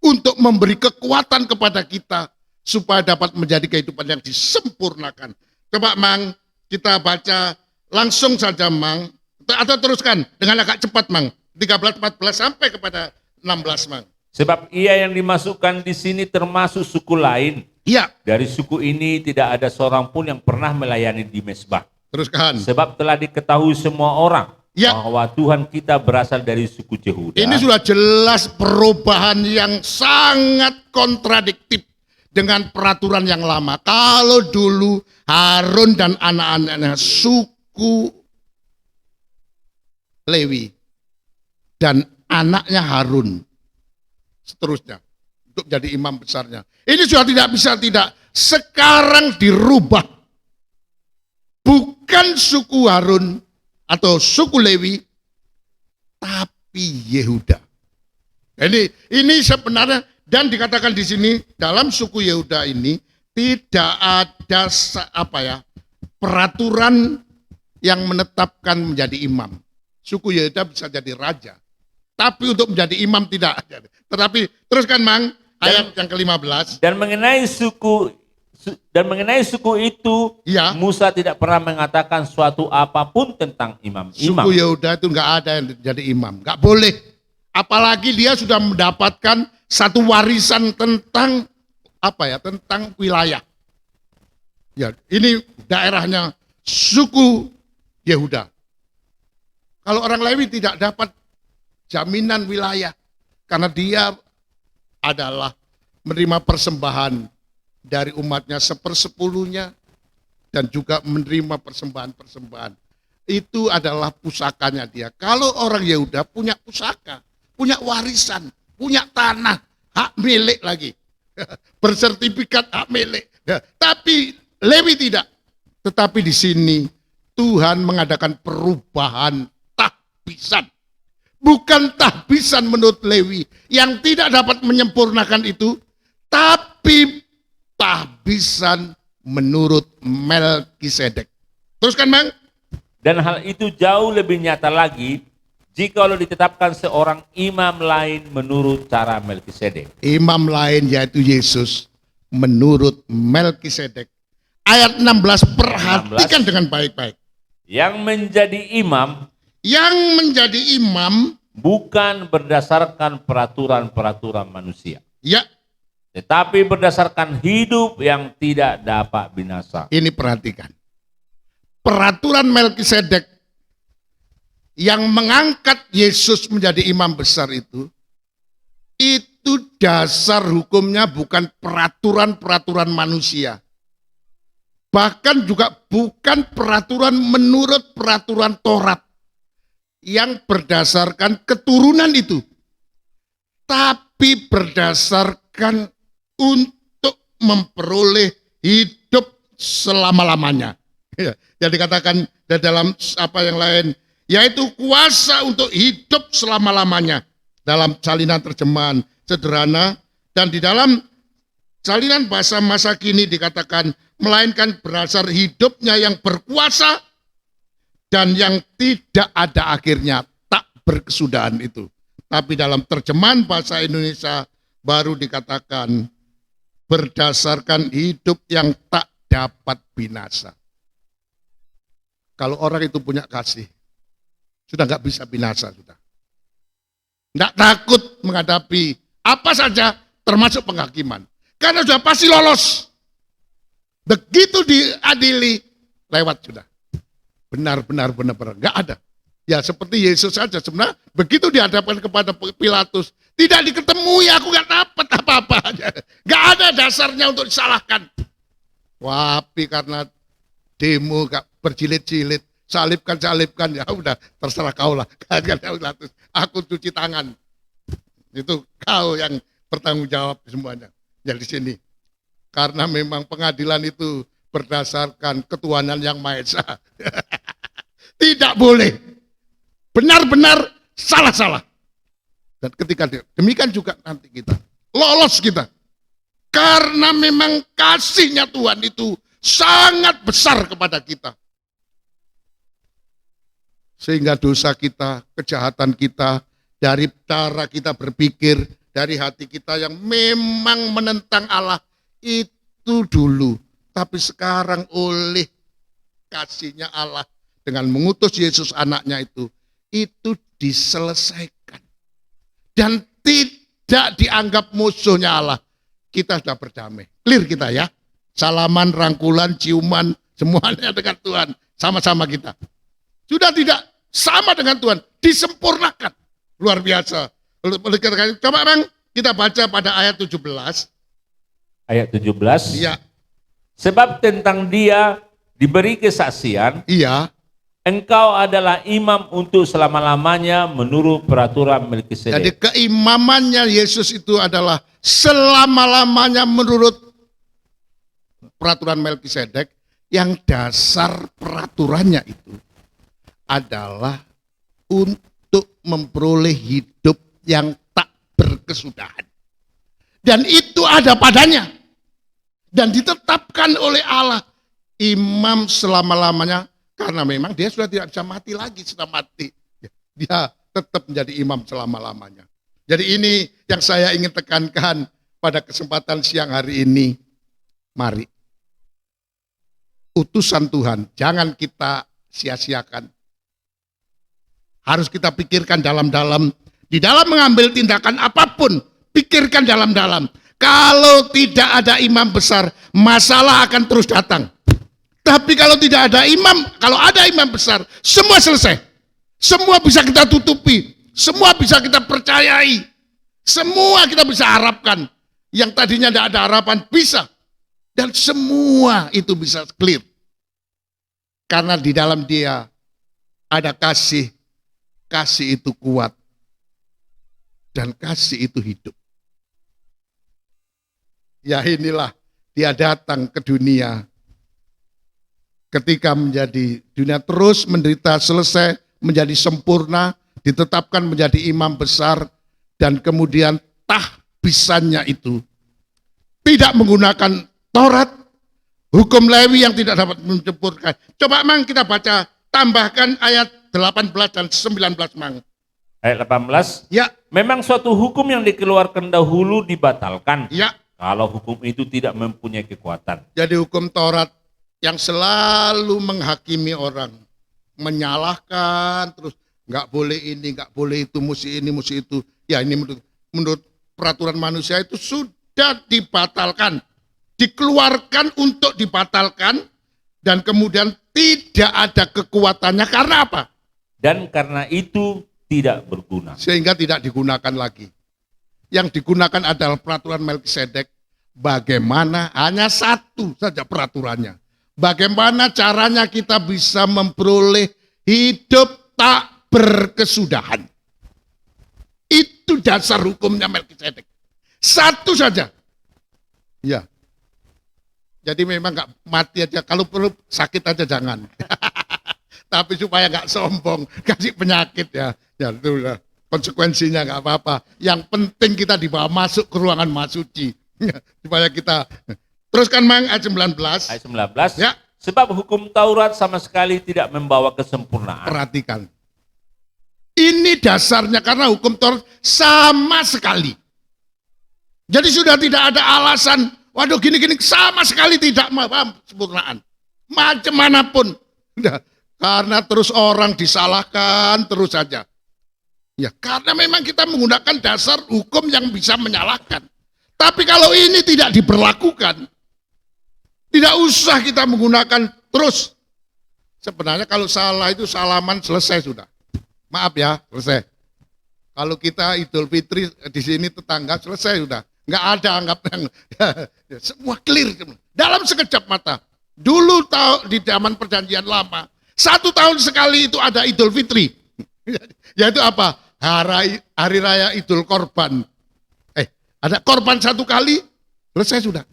untuk memberi kekuatan kepada kita, supaya dapat menjadi kehidupan yang disempurnakan. Coba Mang, kita baca langsung saja Mang, atau teruskan dengan agak cepat Mang, 13, 14 sampai kepada 16 Mang. Sebab ia yang dimasukkan di sini termasuk suku lain. Iya, Dari suku ini tidak ada seorang pun yang pernah melayani di mezbah. teruskan. Sebab telah diketahui semua orang Ya. bahwa Tuhan kita berasal dari suku Yehuda. Ini sudah jelas perubahan yang sangat kontradiktif dengan peraturan yang lama. Kalau dulu Harun dan anak-anaknya suku Lewi dan anaknya Harun seterusnya untuk jadi imam besarnya. Ini sudah tidak bisa tidak. Sekarang dirubah. Bukan suku Harun atau suku Lewi, tapi Yehuda. Ini sebenarnya, dan dikatakan di sini dalam suku Yehuda ini tidak ada peraturan yang menetapkan menjadi imam. Suku Yehuda bisa jadi raja, tapi untuk menjadi imam tidak. Tetapi teruskan Mang, ayat yang ke-15. Dan mengenai suku itu, Ya. Musa tidak pernah mengatakan suatu apapun tentang imam-imam. Suku Yehuda itu nggak ada yang jadi imam, nggak boleh. Apalagi dia sudah mendapatkan satu warisan tentang tentang wilayah. Ya, ini daerahnya suku Yehuda. Kalau orang Lewi tidak dapat jaminan wilayah karena dia adalah menerima persembahan dari umatnya 1/10 dan juga menerima persembahan-persembahan. Itu adalah pusakanya dia. Kalau orang Yehuda punya pusaka, punya warisan, punya tanah, hak milik lagi. Bersertifikat hak milik. Ya, tapi Lewi tidak. Tetapi di sini Tuhan mengadakan perubahan tahbisan. Bukan tahbisan menurut Lewi yang tidak dapat menyempurnakan itu, tapi tahbisan menurut Melkisedek. Teruskan Bang. Dan hal itu jauh lebih nyata lagi jikalau ditetapkan seorang imam lain menurut cara Melkisedek. Imam lain yaitu Yesus menurut Melkisedek. Ayat 16 perhatikan dengan baik-baik. Yang menjadi imam bukan berdasarkan peraturan-peraturan manusia, Ya, tetapi berdasarkan hidup yang tidak dapat binasa. ini perhatikan. Peraturan Melkisedek yang mengangkat Yesus menjadi imam besar itu dasar hukumnya bukan peraturan-peraturan manusia. Bahkan juga bukan peraturan menurut peraturan Taurat yang berdasarkan keturunan itu. Tapi berdasarkan untuk memperoleh hidup selama-lamanya. Yang dikatakan dalam yang lain, yaitu kuasa untuk hidup selama-lamanya. Dalam salinan terjemahan sederhana, dan di dalam salinan bahasa masa kini dikatakan, melainkan berdasar hidupnya yang berkuasa dan yang tidak ada akhirnya, tak berkesudahan itu. Tapi dalam terjemahan bahasa Indonesia baru dikatakan berdasarkan hidup yang tak dapat binasa. Kalau orang itu punya kasih, sudah nggak bisa binasa sudah. Nggak takut menghadapi apa saja termasuk penghakiman. Karena sudah pasti lolos. Begitu diadili, lewat sudah. Benar-benar nggak ada. Ya seperti Yesus saja sebenarnya begitu dihadapkan kepada Pilatus, tidak diketemui, aku nggak dapat apa-apa. Nggak ada dasarnya untuk disalahkan. Tapi karena demo gak berjilid-jilid, salibkan ya udah terserah kau lah. Pilatus, aku cuci tangan. Itu kau yang bertanggung jawab semuanya. Ya di sini. Karena memang pengadilan itu berdasarkan ketuhanan yang Maha Esa. Tidak boleh. Benar-benar salah-salah. Dan ketika demikian juga nanti kita. Lolos kita. Karena memang kasihnya Tuhan itu sangat besar kepada kita. Sehingga dosa kita, kejahatan kita, dari cara kita berpikir, dari hati kita yang memang menentang Allah, itu itu dulu. Tapi sekarang oleh kasihnya Allah dengan mengutus Yesus anaknya itu diselesaikan. Dan tidak dianggap musuhnya Allah. Kita sudah berdamai. Clear kita ya. Salaman, rangkulan, ciuman, semuanya dengan Tuhan. Sama-sama kita. Sudah tidak sama dengan Tuhan. Disempurnakan. Luar biasa. Coba Bang, kita baca pada ayat 17. Ayat 17. Iya. Sebab tentang dia diberi kesaksian, Iya. engkau adalah imam untuk selama-lamanya menurut peraturan Jadi Melkisedek. keimamannya Yesus itu adalah selama-lamanya menurut peraturan Melkisedek, yang dasar peraturannya itu adalah untuk memperoleh hidup yang tak berkesudahan. Dan itu ada padanya. Dan ditetapkan oleh Allah imam selama-lamanya, karena memang dia sudah tidak bisa mati lagi setelah mati. Dia tetap menjadi imam selama-lamanya. Jadi ini yang saya ingin tekankan pada kesempatan siang hari ini. Mari, utusan Tuhan jangan kita sia-siakan. Harus kita pikirkan dalam-dalam. Di dalam mengambil tindakan apapun, pikirkan dalam-dalam. Kalau tidak ada imam besar, masalah akan terus datang. Tapi kalau tidak ada imam, kalau ada imam besar, semua selesai. Semua bisa kita tutupi, semua bisa kita percayai, semua kita bisa harapkan. Yang tadinya tidak ada harapan, bisa. Dan semua itu bisa clear. Karena di dalam dia ada kasih, kasih itu kuat, dan kasih itu hidup. Ya inilah dia datang ke dunia. Ketika menjadi dunia terus menderita, selesai, menjadi sempurna, ditetapkan menjadi imam besar, dan kemudian tahbisannya itu tidak menggunakan Taurat, hukum Lewi yang tidak dapat menyempurnakan. Coba Mang kita baca, tambahkan ayat 18 dan 19 Mang. Ayat 18. Ya, Memang suatu hukum yang dikeluarkan dahulu dibatalkan. ya. Kalau hukum itu tidak mempunyai kekuatan. Jadi hukum Taurat yang selalu menghakimi orang, menyalahkan, terus nggak boleh ini, nggak boleh itu, mesti ini, mesti itu. Ya ini menurut peraturan manusia itu sudah dibatalkan, dikeluarkan untuk dibatalkan, dan kemudian tidak ada kekuatannya. Karena apa? Dan karena itu tidak berguna. Sehingga tidak digunakan lagi. Yang digunakan adalah peraturan Melkisedek. Bagaimana? Hanya satu saja peraturannya. Bagaimana caranya kita bisa memperoleh hidup tak berkesudahan. Itu dasar hukumnya Melkisedek. Satu saja. Ya. Jadi memang nggak mati aja. Kalau perlu sakit aja jangan. Tapi supaya nggak sombong, kasih penyakit ya. Ya itulah. Konsekuensinya nggak apa-apa. Yang penting kita dibawa masuk ke ruangan masuci. Supaya kita teruskan Mang ayat 19. Ayat 19. Ya. Sebab hukum Taurat sama sekali tidak membawa kesempurnaan. Perhatikan. Ini dasarnya karena hukum Taurat sama sekali. Jadi sudah tidak ada alasan, waduh gini-gini, sama sekali tidak mau kesempurnaan. Macam manapun. Karena terus orang disalahkan terus saja. Ya, karena memang kita menggunakan dasar hukum yang bisa menyalahkan. Tapi kalau ini tidak diberlakukan, tidak usah kita menggunakan terus. Sebenarnya kalau salah itu salaman selesai sudah. Maaf ya, selesai. Kalau kita Idul Fitri di sini tetangga selesai sudah. Nggak ada anggap yang semua clear dalam sekejap mata. Dulu di zaman perjanjian lama, 1 tahun sekali itu ada Idul Fitri. Yaitu apa? Hari raya Idul Korban. Ada korban 1 kali, selesai sudah.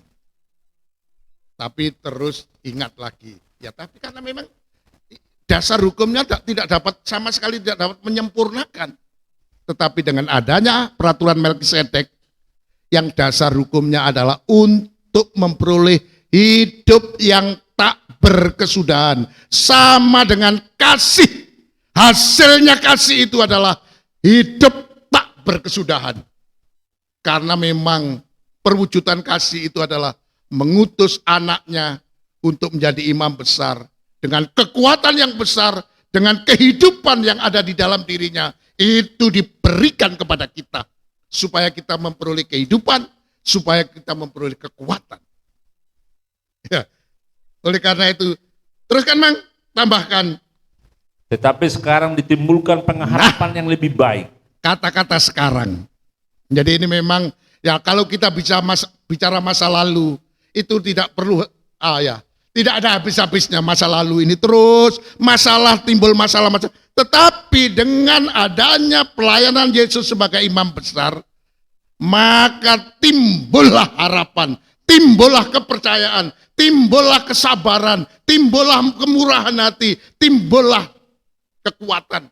Tapi terus ingat lagi. Ya tapi karena memang dasar hukumnya tidak dapat sama sekali tidak dapat menyempurnakan. Tetapi dengan adanya peraturan Melkisedek yang dasar hukumnya adalah untuk memperoleh hidup yang tak berkesudahan. Sama dengan kasih. Hasilnya kasih itu adalah hidup tak berkesudahan. Karena memang perwujudan kasih itu adalah mengutus anaknya untuk menjadi imam besar. Dengan kekuatan yang besar, dengan kehidupan yang ada di dalam dirinya, itu diberikan kepada kita. Supaya kita memperoleh kehidupan, supaya kita memperoleh kekuatan. Ya. Oleh karena itu, teruskan Mang, tambahkan. Tetapi sekarang ditimbulkan pengharapan yang lebih baik. Kata-kata sekarang. Jadi ini memang, ya kalau kita bicara masa lalu, itu tidak perlu, tidak ada habis-habisnya masa lalu ini terus, timbul masalah. Tetapi dengan adanya pelayanan Yesus sebagai imam besar, maka timbullah harapan, timbullah kepercayaan, timbullah kesabaran, timbullah kemurahan hati, timbullah kekuatan,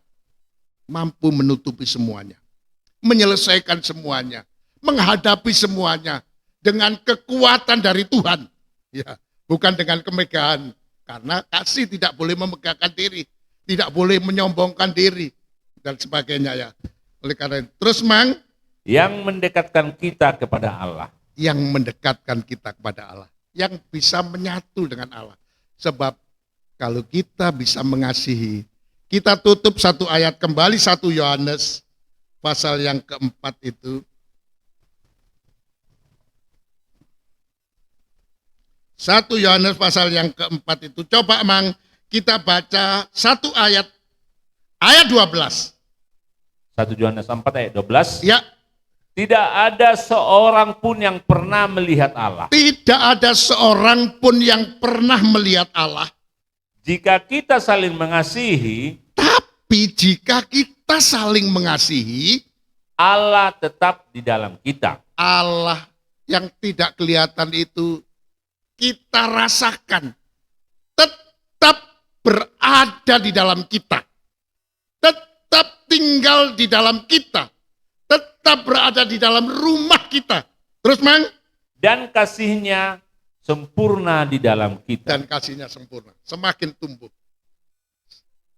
mampu menutupi semuanya, menyelesaikan semuanya, menghadapi semuanya dengan kekuatan dari Tuhan. Ya, bukan dengan kemegahan, karena kasih tidak boleh memegahkan diri, tidak boleh menyombongkan diri dan sebagainya ya. Oleh karena itu, terus Mang, yang mendekatkan kita kepada Allah. Yang mendekatkan kita kepada Allah, yang bisa menyatu dengan Allah. Sebab kalau kita bisa mengasihi, kita tutup satu ayat kembali, 1 Yohanes pasal yang keempat itu. 1 Yohanes pasal yang keempat itu. Coba Mang, kita baca satu ayat 12. 1 Yohanes 4 ayat 12. Ya. Tidak ada seorang pun yang pernah melihat Allah. Tidak ada seorang pun yang pernah melihat Allah. Jika kita saling mengasihi, tapi jika kita saling mengasihi, Allah tetap di dalam kita. Allah yang tidak kelihatan itu kita rasakan, tetap berada di dalam kita, tetap tinggal di dalam kita, tetap berada di dalam rumah kita. Terus Mang? Dan kasihnya sempurna di dalam kita. Dan kasihnya sempurna, semakin tumbuh.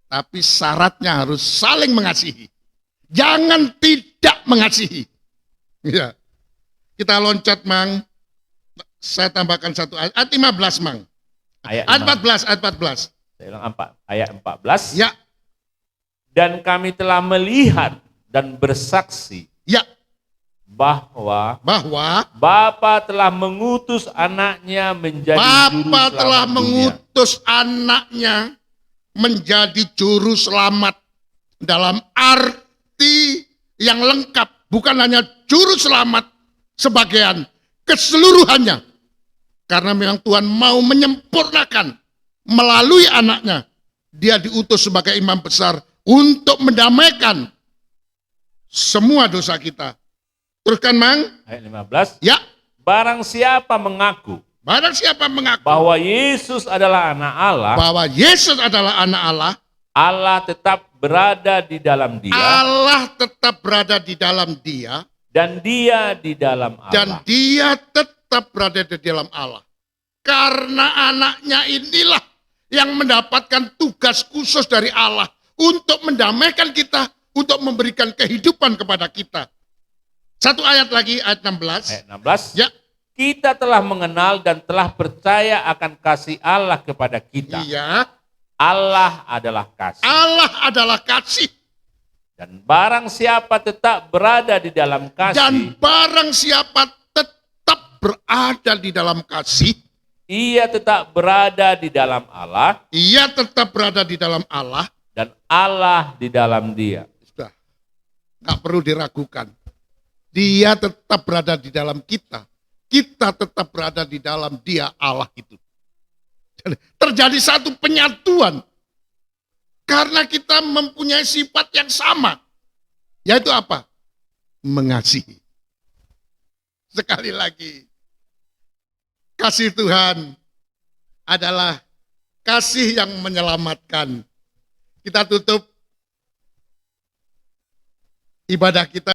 Tapi syaratnya harus saling mengasihi. Jangan tidak mengasihi. Ya. Kita loncat Mang. Saya tambahkan satu ayat 15 Mang. Ayat 14. Saya ulang ayat 14. Ya. Dan kami telah melihat dan bersaksi. Ya. Bahwa Bapa telah mengutus anaknya menjadi Bapa telah dunia. mengutus anaknya menjadi juru selamat dalam arti yang lengkap, bukan hanya juru selamat sebagian, keseluruhannya. Karena memang Tuhan mau menyempurnakan melalui anaknya. Dia diutus sebagai imam besar untuk mendamaikan semua dosa kita. Teruskan Mang. Ayat 15. Ya. Barang siapa mengaku bahwa Yesus adalah anak Allah, Allah tetap berada di dalam dia. Allah tetap berada di dalam dia. Dan dia di dalam Allah. Dan dia tetap berada di dalam Allah. Karena anaknya inilah yang mendapatkan tugas khusus dari Allah untuk mendamaikan kita, untuk memberikan kehidupan kepada kita. Satu ayat lagi, ayat 16. Ayat 16. Ya. Kita telah mengenal dan telah percaya akan kasih Allah kepada kita. Iya. Allah adalah kasih. Allah adalah kasih. Dan barang siapa tetap berada di dalam kasih. Dan barang siapa tetap berada di dalam kasih. Ia tetap berada di dalam Allah. Ia tetap berada di dalam Allah. Dan Allah di dalam dia. Sudah. Nggak perlu diragukan. Dia tetap berada di dalam kita. Kita tetap berada di dalam dia, Allah itu. Terjadi satu penyatuan. Karena kita mempunyai sifat yang sama. Yaitu apa? Mengasihi. Sekali lagi. Kasih Tuhan adalah kasih yang menyelamatkan. Kita tutup ibadah kita.